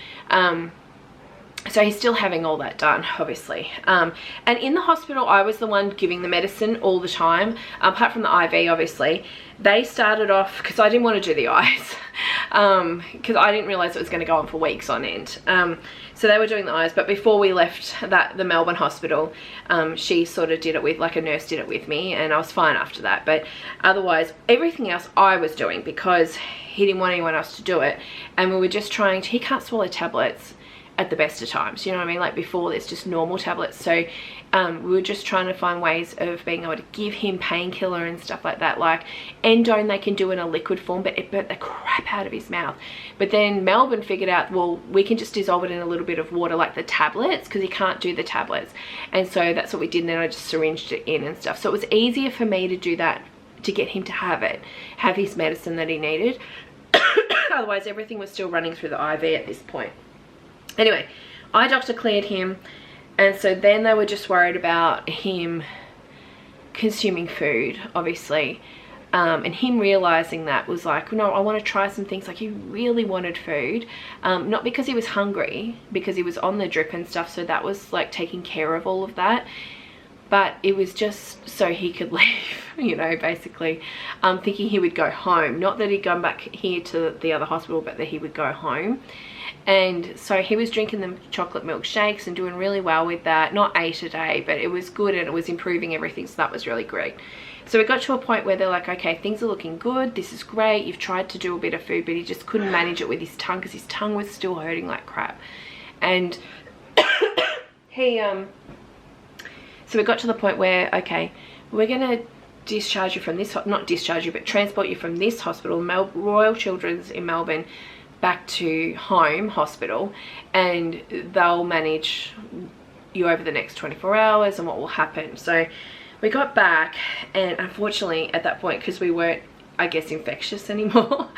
So he's still having all that done, obviously. And in the hospital, I was the one giving the medicine all the time, apart from the IV, obviously. They started off, because I didn't want to do the eyes, because I didn't realise it was going to go on for weeks on end. So they were doing the eyes, but before we left the Melbourne hospital, she sort of did it with, like a nurse did it with me, and I was fine after that. But otherwise, everything else I was doing, because he didn't want anyone else to do it. And we were just trying to, he can't swallow tablets at the best of times, you know what I mean, like before there's just normal tablets. So we were just trying to find ways of being able to give him painkiller and stuff like that. Like endone they can do in a liquid form, but it burnt the crap out of his mouth. But then Melbourne figured out, well, we can just dissolve it in a little bit of water, like the tablets, because he can't do the tablets. And so that's what we did, and then I just syringed it in and stuff. So it was easier for me to do that, to get him to have his medicine that he needed. Otherwise everything was still running through the IV at this point. Anyway, eye doctor cleared him, and so then they were just worried about him consuming food, obviously, and him realizing that was like, no, I want to try some things. Like, he really wanted food, not because he was hungry, because he was on the drip and stuff, so that was like taking care of all of that. but it was just so he could leave, you know, basically. Thinking he would go home, not that he'd gone back here to the other hospital, but that he would go home. And so he was drinking the chocolate milk shakes and doing really well with that. Not 8 a day, but it was good and it was improving everything, so that was really great. So we got to a point where they're like, okay, things are looking good, this is great, you've tried to do a bit of food, but he just couldn't manage it with his tongue because his tongue was still hurting like crap. And he so we got to the point where, okay, we're gonna discharge you from this, not discharge you, but transport you from this hospital, Royal Children's in Melbourne, back to home hospital, and they'll manage you over the next 24 hours and what will happen. So we got back, and unfortunately at that point, because we weren't, I guess, infectious anymore,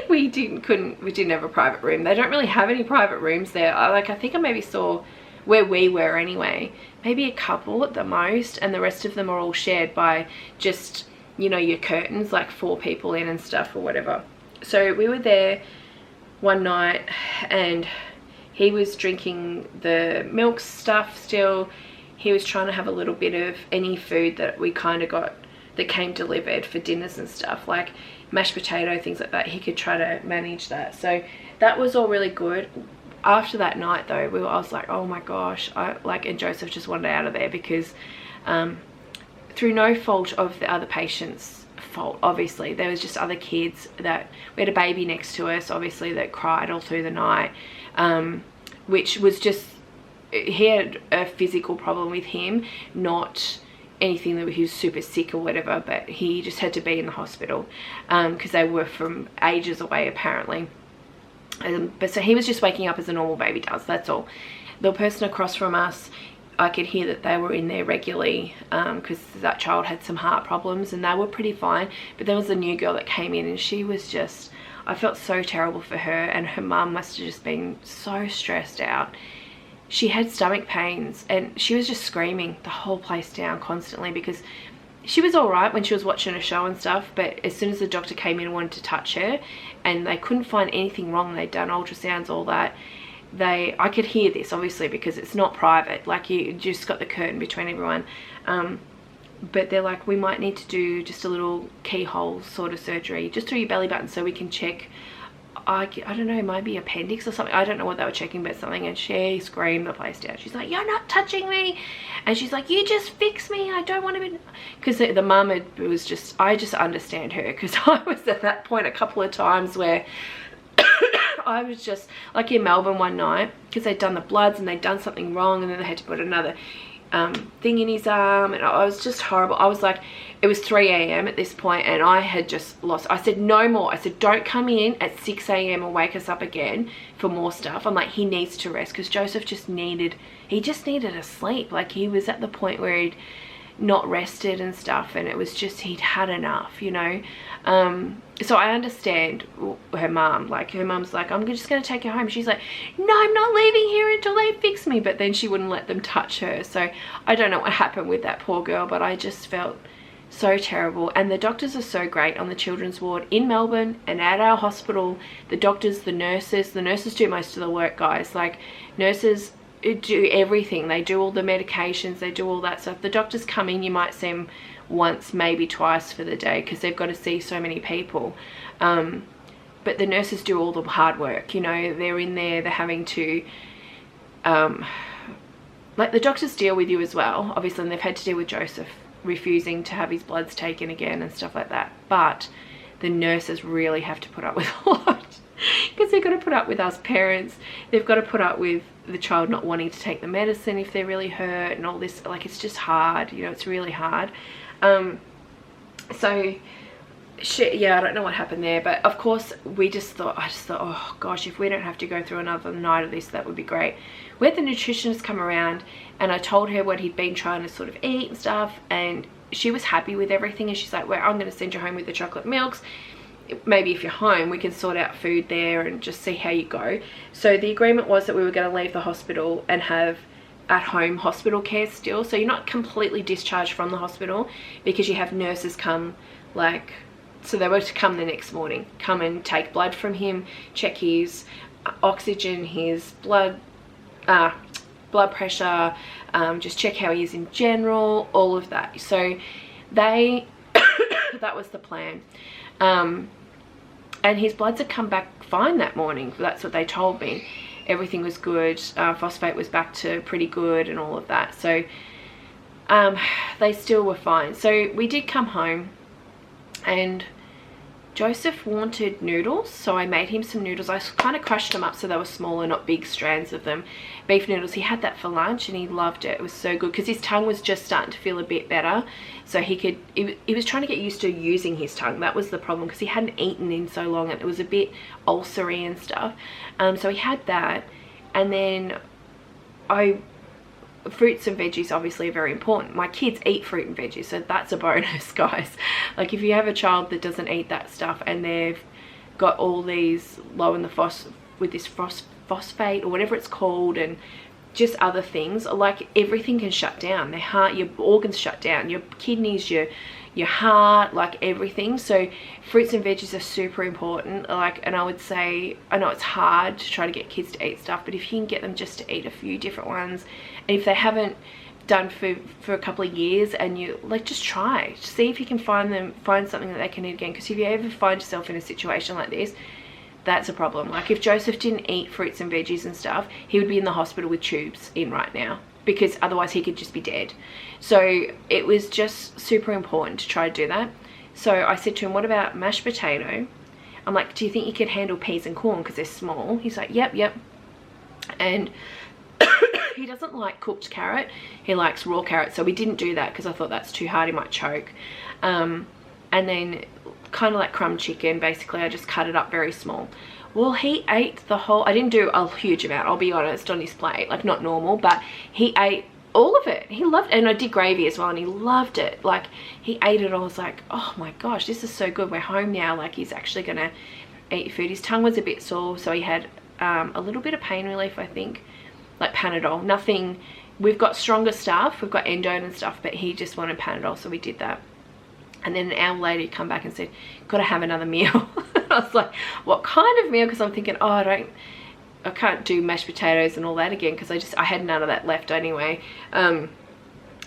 we didn't have a private room. They don't really have any private rooms there. I think I maybe saw where we were anyway, maybe a couple at the most, and the rest of them are all shared by just, you know, your curtains, like 4 people in and stuff or whatever. So we were there one night and he was drinking the milk stuff still. He was trying to have a little bit of any food that we kind of got that came delivered for dinners and stuff, like mashed potato, things like that. He could try to manage that. So that was all really good. After that night though, I was like, oh my gosh, and Joseph just wanted out of there because through no fault of the other patients' fault, obviously, there was just other kids that, we had a baby next to us obviously that cried all through the night, which was just, he had a physical problem with him, not anything that he was super sick or whatever, but he just had to be in the hospital because they were from ages away apparently. But so he was just waking up as a normal baby does, that's all. The person across from us, I could hear that they were in there regularly because that child had some heart problems and they were pretty fine. But there was a new girl that came in and she was just, I felt so terrible for her, and her mum must have just been so stressed out. She had stomach pains and she was just screaming the whole place down constantly because she was all right when she was watching a show and stuff, but as soon as the doctor came in and wanted to touch her and they couldn't find anything wrong, they'd done ultrasounds, all that, I could hear this obviously because it's not private, like you just got the curtain between everyone, but they're like, we might need to do just a little keyhole sort of surgery just through your belly button so we can check, I don't know, maybe appendix or something. I don't know what they were checking, but something. And she screamed the place down. She's like, you're not touching me. And she's like, you just fix me, I don't want to be, because the mum was just, I just understand her because I was at that point a couple of times where I was just like in Melbourne one night because they'd done the bloods and they'd done something wrong, and then they had to put another thing in his arm, and I was just horrible. I was like, it was 3 AM at this point and I had just lost. I said no more. I said don't come in at 6 AM and wake us up again for more stuff. I'm like, he needs to rest because Joseph just needed a sleep. Like he was at the point where he'd not rested and stuff, and it was just, he'd had enough, you know. So I understand her mum, like her mum's like, I'm just going to take her home. She's like, no, I'm not leaving here until they fix me, but then she wouldn't let them touch her. So I don't know what happened with that poor girl, but I just felt so terrible. And the doctors are so great on the children's ward in Melbourne and at our hospital. The doctors, the nurses do most of the work, guys. Like nurses do everything. They do all the medications, they do all that stuff. The doctors come in, you might see them once, maybe twice for the day because they've got to see so many people, but the nurses do all the hard work, you know. They're in there, they're having to like the doctors deal with you as well obviously, and they've had to deal with Joseph refusing to have his bloods taken again and stuff like that, but the nurses really have to put up with a lot because they've got to put up with us parents, they've got to put up with the child not wanting to take the medicine if they're really hurt and all this. Like it's just hard, you know, it's really hard. So shit, yeah, I don't know what happened there, but of course I just thought, oh gosh, if we don't have to go through another night of this, that would be great. We had the nutritionist come around and I told her what he'd been trying to sort of eat and stuff, and she was happy with everything, and she's like, well, I'm going to send you home with the chocolate milks. Maybe if you're home we can sort out food there and just see how you go. So the agreement was that we were going to leave the hospital and have at home hospital care still, so you're not completely discharged from the hospital because you have nurses come, like, so they were to come the next morning, come and take blood from him, check his oxygen, his blood, blood pressure, just check how he is in general, all of that. So they that was the plan. And his bloods had come back fine that morning. That's what they told me. Everything was good. Phosphate was back to pretty good and all of that. So they still were fine. So we did come home, and Joseph wanted noodles, so I made him some noodles. I kind of crushed them up so they were smaller, not big strands of them. Beef noodles, he had that for lunch and he loved it. It was so good because his tongue was just starting to feel a bit better, so he was trying to get used to using his tongue. That was the problem, because he hadn't eaten in so long and it was a bit ulcery and stuff. So he had that, and then fruits and veggies obviously are very important. My kids eat fruit and veggies, so that's a bonus, guys. Like, if you have a child that doesn't eat that stuff and they've got all these low in the phosphate or whatever it's called, and just other things, like, everything can shut down. Their heart, your organs shut down, your kidneys, your heart, like everything. So fruits and veggies are super important. Like, and I would say, I know it's hard to try to get kids to eat stuff, but if you can get them just to eat a few different ones, and if they haven't done for a couple of years, and you like, just try, see if you can find something that they can eat again. Because if you ever find yourself in a situation like this, that's a problem. Like, if Joseph didn't eat fruits and veggies and stuff, he would be in the hospital with tubes in right now, because otherwise he could just be dead. So it was just super important to try to do that. So I said to him, what about mashed potato? I'm like, do you think you could handle peas and corn because they're small? He's like, yep. And he doesn't like cooked carrot, he likes raw carrot. So we didn't do that because I thought that's too hard, he might choke. And then kind of like crumb chicken, basically I just cut it up very small. Well, he ate the whole, I didn't do a huge amount, I'll be honest, on his plate, like not normal, but he ate all of it. He loved it. And I did gravy as well, and he loved it. Like, he ate it all. I was like, oh my gosh, this is so good. We're home now. Like, he's actually gonna eat food. His tongue was a bit sore, so he had a little bit of pain relief, I think, like Panadol. Nothing, we've got stronger stuff, we've got endone and stuff, but he just wanted Panadol, so we did that. And then an hour later he come back and said, gotta have another meal. I was like, what kind of meal? Because I'm thinking, oh, I can't do mashed potatoes and all that again, because I had none of that left anyway.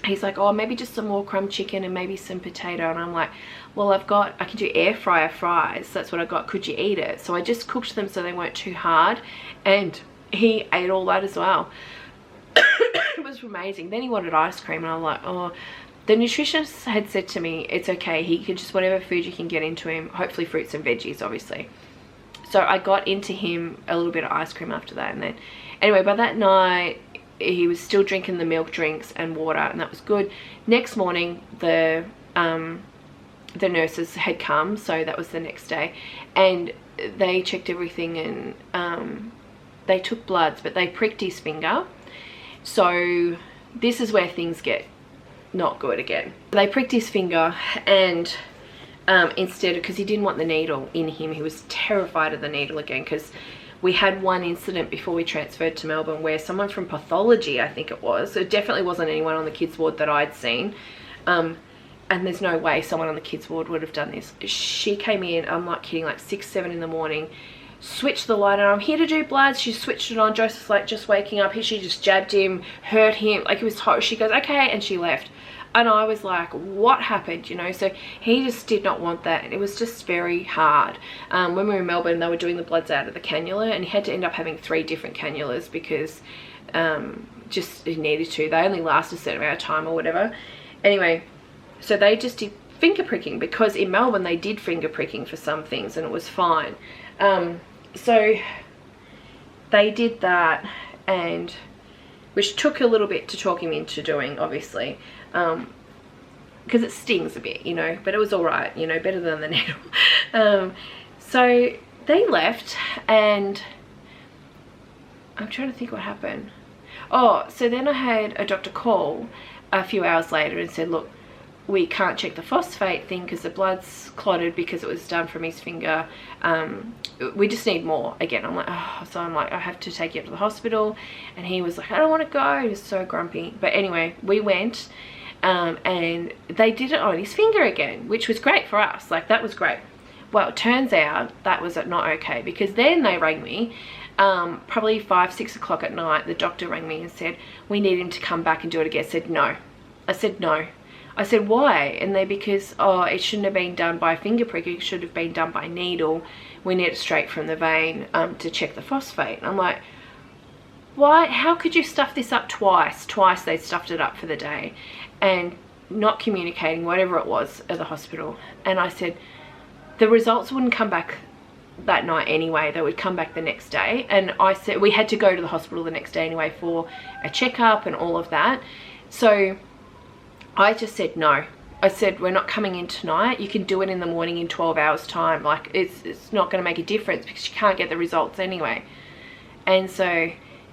He's like, oh, maybe just some more crumb chicken and maybe some potato. And I'm like, well, I can do air fryer fries, that's what I got, could you eat it? So I just cooked them so they weren't too hard, and he ate all that as well. It was amazing. Then he wanted ice cream, and I'm like, oh. The nutritionist had said to me, it's okay, he can just, whatever food you can get into him, hopefully fruits and veggies, obviously. So I got into him a little bit of ice cream after that. And then, anyway, by that night, he was still drinking the milk drinks and water, and that was good. Next morning, the nurses had come, so that was the next day, and they checked everything, and they took bloods, but they pricked his finger. So this is where things get not good again. They pricked his finger, and instead, because he didn't want the needle in him, he was terrified of the needle again, because we had one incident before we transferred to Melbourne where someone from pathology, I think it was, it definitely wasn't anyone on the kids ward that I'd seen, and there's no way someone on the kids ward would have done this. She came in, I'm not kidding, like 6, 7 in the morning, switched the light on, I'm here to do blood. She switched it on. Joseph's like just waking up, she just jabbed him, hurt him, like it was horrible. She goes, okay, and she left. And I was like, what happened, you know? So he just did not want that, and it was just very hard. When we were in Melbourne, they were doing the bloods out of the cannula, and he had to end up having 3 different cannulas because just he needed to. They only last a certain amount of time or whatever. Anyway, so they just did finger pricking, because in Melbourne they did finger pricking for some things and it was fine. So they did that, and which took a little bit to talk him into doing, obviously, because it stings a bit, you know, but it was all right, you know, better than the needle. So they left, and I'm trying to think what happened. Oh, so then I had a doctor call a few hours later and said, look, we can't check the phosphate thing because the blood's clotted because it was done from his finger. We just need more again. I'm like, oh, so I'm like, I have to take you to the hospital. And he was like, I don't want to go. He was so grumpy. But anyway, we went, and they did it on his finger again, which was great for us. Like, that was great. Well, it turns out that was not okay, because then they rang me probably 5, 6 o'clock at night, the doctor rang me and said, we need him to come back and do it again. I said, no. I said, no. I said, why? And they, because, oh, it shouldn't have been done by finger prick, it should have been done by needle. We need it straight from the vein to check the phosphate. And I'm like, why? How could you stuff this up twice? Twice they stuffed it up for the day and not communicating, whatever it was, at the hospital. And I said, the results wouldn't come back that night anyway, they would come back the next day. And I said, we had to go to the hospital the next day anyway for a checkup and all of that. So I just said no. I said, we're not coming in tonight, you can do it in the morning in 12 hours time. Like, it's not going to make a difference because you can't get the results anyway. And so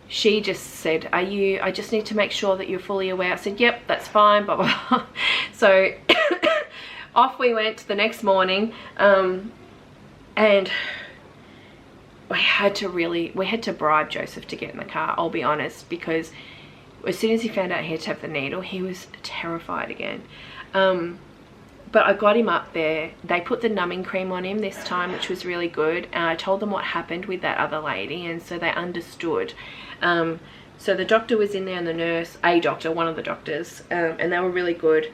she just said, I just need to make sure that you're fully aware. I said, yep, that's fine, blah blah blah. So off we went the next morning, and we had to bribe Joseph to get in the car, I'll be honest, because as soon as he found out he had to have the needle, he was terrified again. But I got him up there. They put the numbing cream on him this time, which was really good. And I told them what happened with that other lady, and so they understood. So the doctor was in there and the nurse, one of the doctors, and they were really good.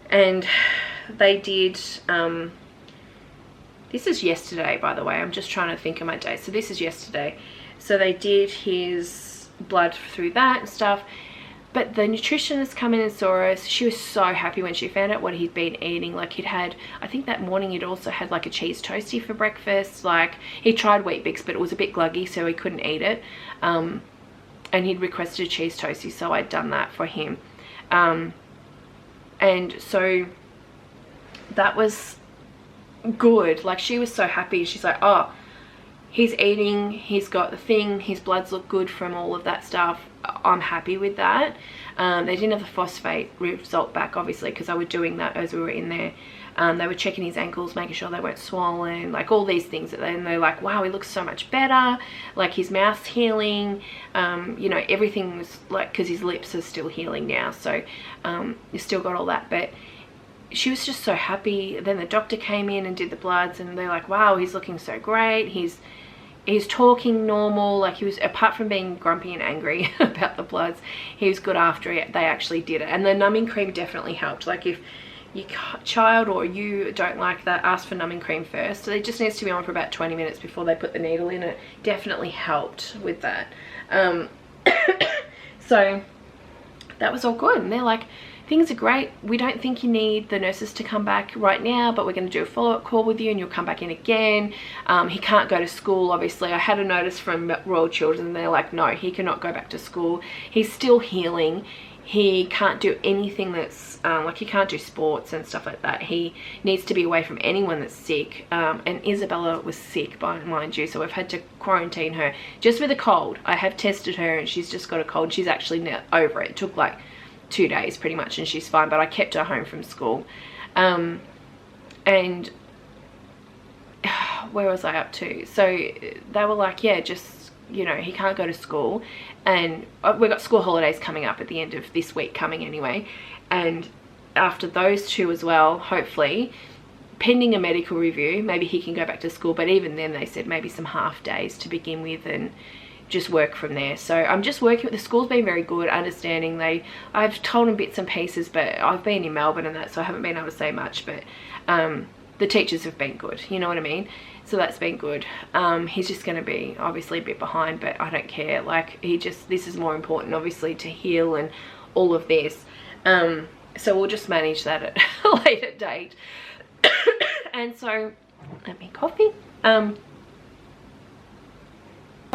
And they did, this is yesterday, by the way. I'm just trying to think of my day. So this is yesterday. So they did his blood through that and stuff. But the nutritionist come in and saw us. She was so happy when she found out what he'd been eating. Like, he'd had, I think that morning he'd also had like a cheese toastie for breakfast. Like, he tried Weet-Bix, but it was a bit gluggy, so he couldn't eat it. And he'd requested a cheese toastie, so I'd done that for him. And so that was good. Like, she was so happy. She's like, oh, he's eating, he's got the thing, his bloods look good from all of that stuff. I'm happy with that. They didn't have the phosphate result back, obviously, because I was doing that as we were in there. They were checking his ankles, making sure they weren't swollen, like all these things. And they're like, wow, he looks so much better, like his mouth's healing, you know, everything was like, because his lips are still healing now, so he's still got all that. But she was just so happy. Then the doctor came in and did the bloods, and they're like, wow, he's looking so great, he's talking normal. Like, he was, apart from being grumpy and angry about the bloods, he was good after it. They actually did it. And the numbing cream definitely helped. Like, if your child or you don't like that, ask for numbing cream first. So it just needs to be on for about 20 minutes before they put the needle in. It definitely helped with that. So that was all good. And they're like, things are great. We don't think you need the nurses to come back right now, but we're going to do a follow-up call with you and you'll come back in again. He can't go to school, obviously. I had a notice from Royal Children and they're like, no, he cannot go back to school. He's still healing. He can't do anything that's, like, he can't do sports and stuff like that. He needs to be away from anyone that's sick. And Isabella was sick, mind you, so we've had to quarantine her just with a cold. I have tested her and she's just got a cold. She's actually now over it. It took like 2 days pretty much and she's fine, but I kept her home from school. And where was I up to? So they were like, yeah, just, you know, he can't go to school, and we've got school holidays coming up at the end of this week coming anyway, and after those two as well, hopefully, pending a medical review, maybe he can go back to school. But even then they said maybe some half days to begin with and just work from there. So I'm just working with the school's been very good, understanding. I've told them bits and pieces, but I've been in Melbourne and that, so I haven't been able to say much, but the teachers have been good, you know what I mean? So that's been good. He's just going to be obviously a bit behind, but I don't care. Like, this is more important obviously to heal and all of this. So we'll just manage that at a later date. And so, let me coffee. So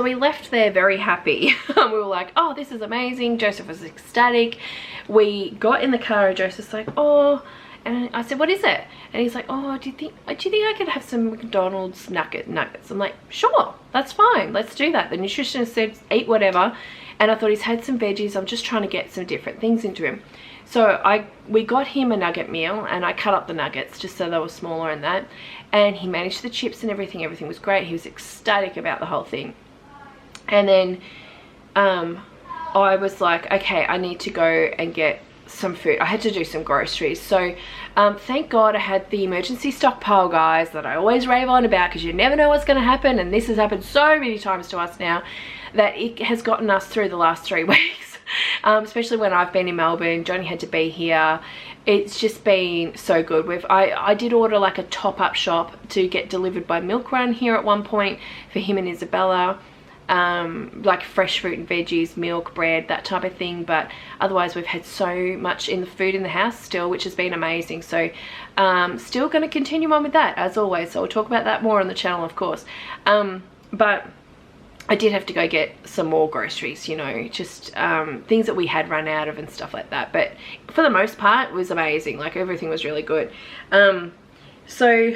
we left there very happy. We were like, oh, this is amazing. Joseph was ecstatic. We got in the car and Joseph's like, oh, and I said, what is it? And he's like, oh, do you think I could have some McDonald's nuggets? I'm like, sure, that's fine, let's do that. The nutritionist said eat whatever, and I thought he's had some veggies. I'm just trying to get some different things into him. So we got him a nugget meal, and I cut up the nuggets just so they were smaller and that, and he managed the chips and everything was great. He was ecstatic about the whole thing. And then I was like, okay, I need to go and get some food. I had to do some groceries. So thank God I had the emergency stockpile, guys, that I always rave on about, because you never know what's going to happen, and this has happened so many times to us now that it has gotten us through the last 3 weeks. Especially when I've been in Melbourne. Johnny had to be here. It's just been so good. I did order like a top-up shop to get delivered by Milk Run here at one point for him and Isabella. Like fresh fruit and veggies, milk, bread, that type of thing, but otherwise we've had so much in the food in the house still, which has been amazing. So still going to continue on with that as always, so we'll talk about that more on the channel, of course. But I did have to go get some more groceries, you know, just things that we had run out of and stuff like that, but for the most part it was amazing. Like everything was really good. So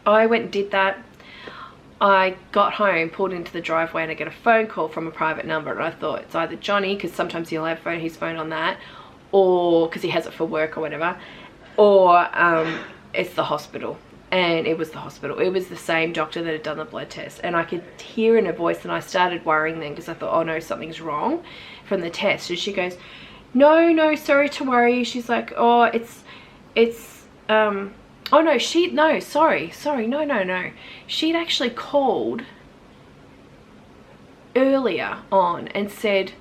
I went and did that. I got home, pulled into the driveway, and I get a phone call from a private number, and I thought it's either Johnny, because sometimes he'll have his phone on that, or because he has it for work or whatever, or it's the hospital. And it was the hospital. It was the same doctor that had done the blood test, and I could hear in her voice, and I started worrying then, because I thought, oh no, something's wrong from the test. And she goes, no, sorry to worry. She's like, oh, oh no, sorry, no. She'd actually called earlier on and said,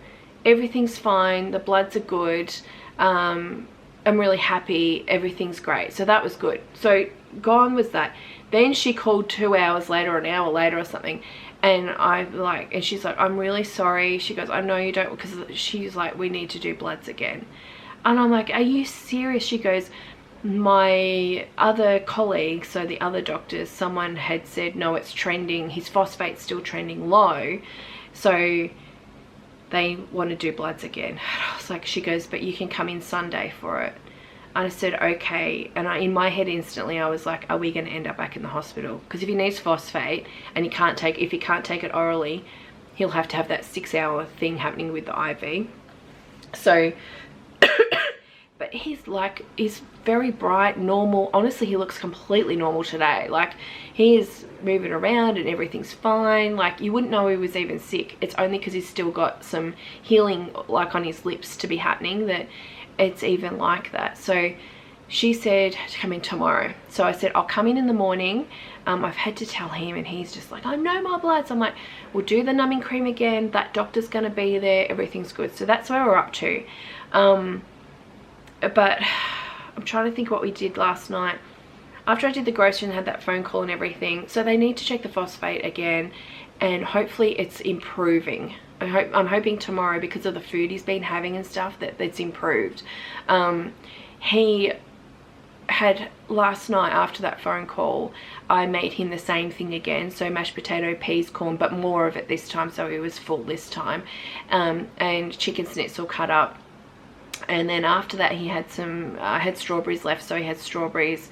everything's fine, the bloods are good, I'm really happy, everything's great. So that was good. So gone was that. Then she called 2 hours later, or an hour later or something, and and she's like, I'm really sorry. She goes, I know you don't, because she's like, we need to do bloods again. And I'm like, are you serious? She goes, my other colleagues, so the other doctors, someone had said, no, it's trending, his phosphate's still trending low, so they want to do bloods again. I was like, she goes, but you can come in Sunday for it. And I said, okay. And in my head instantly I was like, are we going to end up back in the hospital? Because if he needs phosphate and if he can't take it orally, he'll have to have that 6-hour thing happening with the IV. So but he's very bright, normal. Honestly, he looks completely normal today. Like, he is moving around and everything's fine. Like, you wouldn't know he was even sick. It's only because he's still got some healing, like, on his lips to be happening, that it's even like that. So she said to come in tomorrow. So I said, I'll come in the morning. I've had to tell him, and he's just like, oh, no more bloods. I'm like, we'll do the numbing cream again. That doctor's going to be there. Everything's good. So that's where we're up to. But I'm trying to think what we did last night. After I did the grocery and had that phone call and everything, so they need to check the phosphate again, and hopefully it's improving. I'm hoping tomorrow, because of the food he's been having and stuff, that it's improved. He had last night, after that phone call, I made him the same thing again, so mashed potato, peas, corn, but more of it this time, so he was full this time, and chicken schnitzel cut up. And then after that he had I had strawberries left, so he had strawberries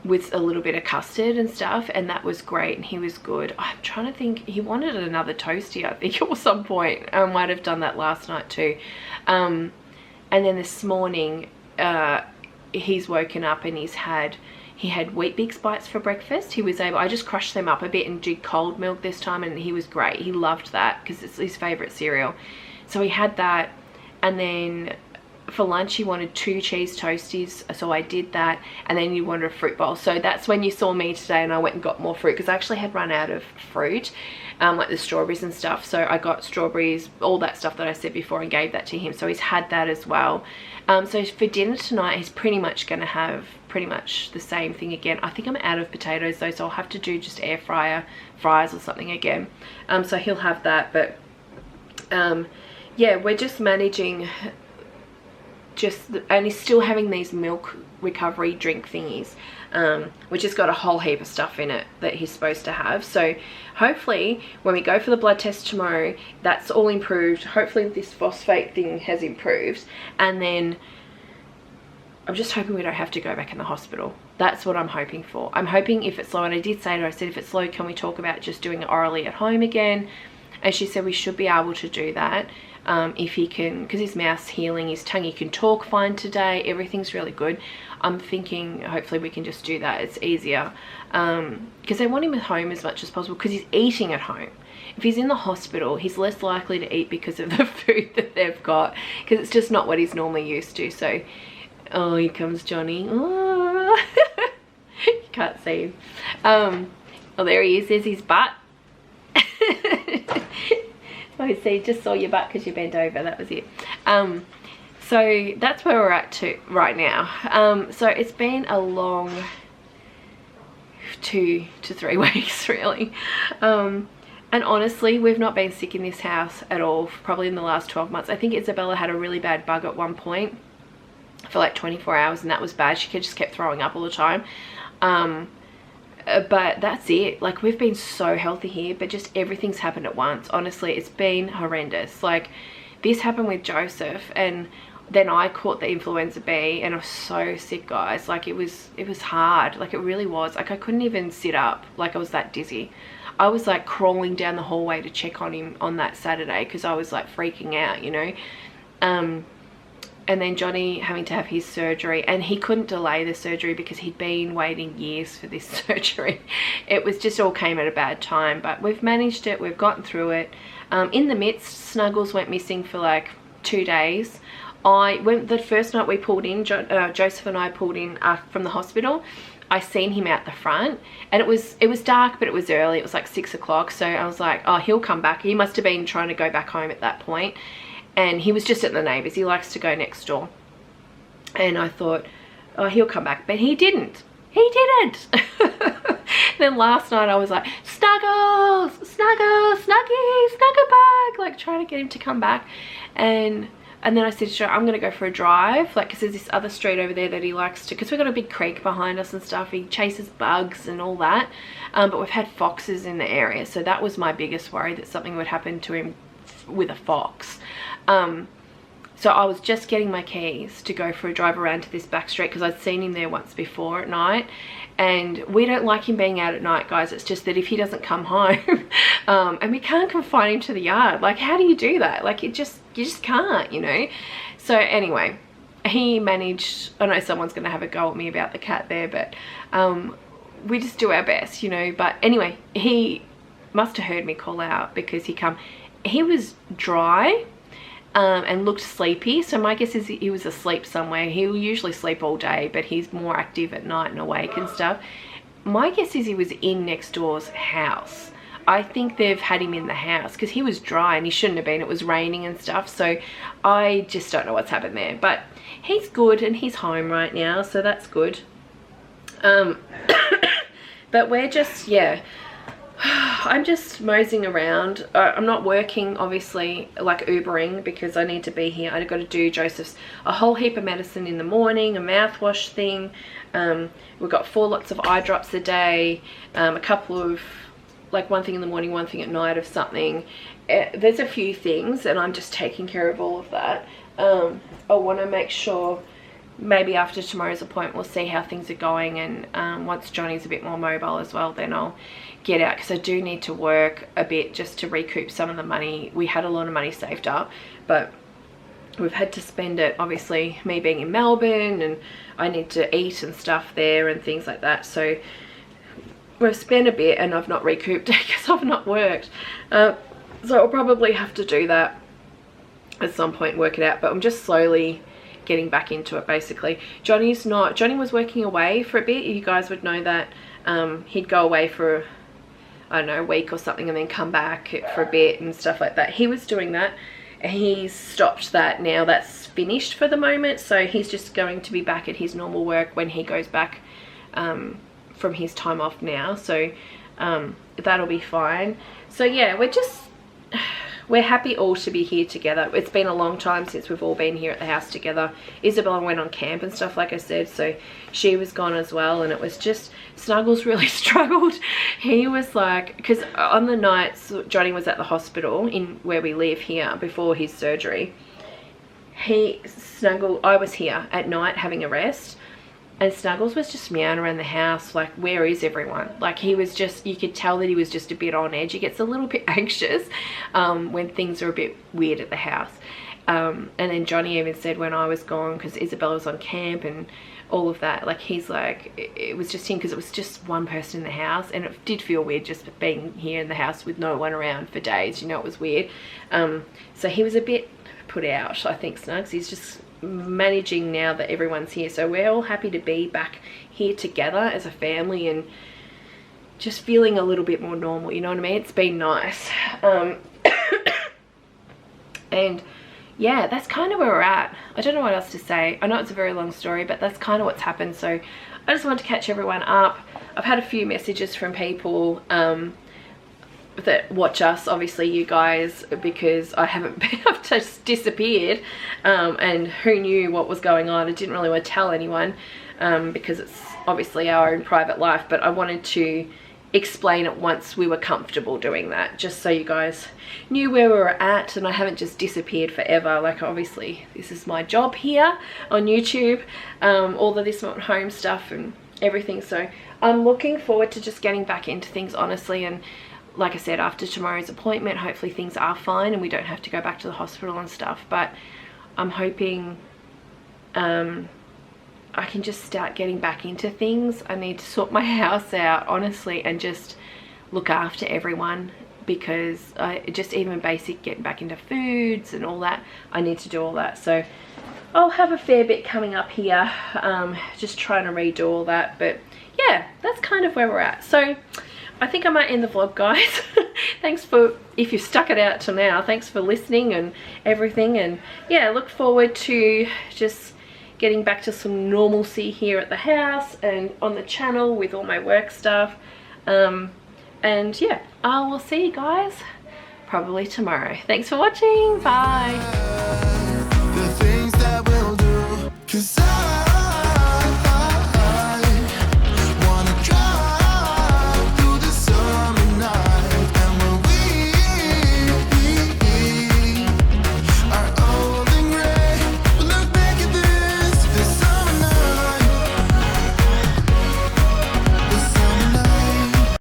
with a little bit of custard and stuff, and that was great, and he was good. I'm trying to think, he wanted another toasty, I think, at some point. I might have done that last night too. And then this morning he's woken up and he had Wheat Bix bites for breakfast. I just crushed them up a bit and did cold milk this time, and he was great. He loved that because it's his favorite cereal. So he had that. And then for lunch he wanted 2 cheese toasties, so I did that. And then he wanted a fruit bowl. So that's when you saw me today, and I went and got more fruit, because I actually had run out of fruit, like the strawberries and stuff. So I got strawberries, all that stuff that I said before, and gave that to him. So he's had that as well. So for dinner tonight he's pretty much going to have pretty much the same thing again. I think I'm out of potatoes though, so I'll have to do just air fryer fries or something again. So he'll have that. But yeah, we're just managing, and he's still having these milk recovery drink thingies, which has got a whole heap of stuff in it that he's supposed to have. So hopefully when we go for the blood test tomorrow, that's all improved. Hopefully this phosphate thing has improved, and then I'm just hoping we don't have to go back in the hospital. That's what I'm hoping for. I'm hoping if it's low, and I did say to her, I said, if it's low, can we talk about just doing it orally at home again? and she said we should be able to do that if he can, because his mouth's healing, his tongue, he can talk fine today, everything's really good. I'm thinking hopefully we can just do that, it's easier, because they want him at home as much as possible because he's eating at home. If he's in the hospital, he's less likely to eat because of the food that they've got, because it's just not what he's normally used to. So, oh, here comes Johnny. Oh. You can't see him. Oh, there he is. There's his butt. I see, just saw your butt because you bent over. That was it. So that's where we're at right now. So it's been a long 2 to 3 weeks, really. And honestly, we've not been sick in this house at all, probably in the last 12 months. I think Isabella had a really bad bug at one point for like 24 hours, and that was bad. She just kept throwing up all the time. But that's it. Like, we've been so healthy here, but just everything's happened at once. Honestly, it's been horrendous. Like, this happened with Joseph, and then I caught the influenza B, and I was so sick, guys. Like, it was hard. Like, it really was. Like, I couldn't even sit up. Like, I was that dizzy. I was like crawling down the hallway to check on him on that Saturday because I was like freaking out, you know. And then Johnny having to have his surgery, and he couldn't delay the surgery because he'd been waiting years for this surgery. It was just all came at a bad time, but we've managed it. We've gotten through it. In the midst, Snuggles went missing for like 2 days. The first night we pulled in, Joseph and I pulled in from the hospital. I seen him out the front, and it was dark, but it was early. It was like 6 o'clock. So I was like, oh, he'll come back. He must have been trying to go back home at that point. And he was just at the neighbours. He likes to go next door. And I thought, oh, he'll come back. But he didn't. He didn't. Then last night I was like, Snuggles, Snuggles, Snuggie, Snuggle bag. Like, trying to get him to come back. And then I said, sure, I'm going to go for a drive. Like, because there's this other street over there that he likes to, because we've got a big creek behind us and stuff. He chases bugs and all that. But we've had foxes in the area. So that was my biggest worry, that something would happen to him with a fox. So I was just getting my keys to go for a drive around to this back street because I'd seen him there once before at night. And we don't like him being out at night, guys. It's just that if he doesn't come home, and we can't confine him to the yard. Like, how do you do that? Like, you just can't, you know. So anyway, he managed. I know someone's going to have a go at me about the cat there, but we just do our best, you know. But anyway, he must have heard me call out because he was dry and looked sleepy. So my guess is he was asleep somewhere. He'll usually sleep all day, but he's more active at night and awake and stuff. My guess is he was in next door's house. I think they've had him in the house because he was dry and he shouldn't have been. It was raining and stuff. So I just don't know what's happened there. But he's good and he's home right now, so that's good. But we're just, yeah, I'm just moseying around. I'm not working, obviously, like Ubering, because I need to be here. I've got to do Joseph's a whole heap of medicine in the morning, a mouthwash thing. We've got 4 lots of eye drops a day, a couple of, like, one thing in the morning, one thing at night of something. There's a few things, and I'm just taking care of all of that. I want to make sure maybe after tomorrow's appointment we'll see how things are going, and once Johnny's a bit more mobile as well, then I'll get out, because I do need to work a bit just to recoup some of the money. We had a lot of money saved up, but we've had to spend it, obviously, me being in Melbourne, and I need to eat and stuff there and things like that. So we've spent a bit and I've not recouped because I've not worked. So I'll probably have to do that at some point, work it out, but I'm just slowly getting back into it, basically. Johnny was working away for a bit. You guys would know that. He'd go away for, I don't know, a week or something, and then come back for a bit and stuff like that. He was doing that. He's stopped that now. That's finished for the moment, so he's just going to be back at his normal work when he goes back from his time off now. So that'll be fine. So yeah, we're happy all to be here together. It's been a long time since we've all been here at the house together. Isabella went on camp and stuff, like I said, so she was gone as well, and it was just, Snuggles really struggled. He was like, because on the nights Johnny was at the hospital in where we live here before his surgery, I was here at night having a rest, And Snuggles was just meowing around the house like, where is everyone? Like, he was just, you could tell that he was just a bit on edge. He gets a little bit anxious when things are a bit weird at the house. And then Johnny even said when I was gone, because Isabella was on camp and all of that, like, he's like, it was just him, because it was just one person in the house, and it did feel weird just being here in the house with no one around for days, you know, it was weird. So he was a bit put out, I think, Snugs. He's just managing now that everyone's here, so we're all happy to be back here together as a family and just feeling a little bit more normal, you know what I mean? It's been nice. And yeah, that's kind of where we're at. I don't know what else to say. I know it's a very long story, but that's kind of what's happened. So I just wanted to catch everyone up. I've had a few messages from people that watch us, obviously you guys, because I haven't been, I've just disappeared, and who knew what was going on. I didn't really want to tell anyone because it's obviously our own private life, but I wanted to explain it once we were comfortable doing that, just so you guys knew where we were at, and I haven't just disappeared forever. Like, obviously this is my job here on YouTube, all of this at home stuff and everything, so I'm looking forward to just getting back into things, honestly. And like I said, after tomorrow's appointment, hopefully things are fine and we don't have to go back to the hospital and stuff, but I'm hoping I can just start getting back into things. I need to sort my house out, honestly, and just look after everyone, because just even basic getting back into foods and all that, I need to do all that. So I'll have a fair bit coming up here, just trying to redo all that. But yeah, that's kind of where we're at. So I think I might end the vlog, guys. Thanks for, if you've stuck it out till now, thanks for listening and everything. And yeah, look forward to just getting back to some normalcy here at the house and on the channel with all my work stuff. And yeah, I will see you guys probably tomorrow. Thanks for watching. Bye. The things that we'll do, 'cause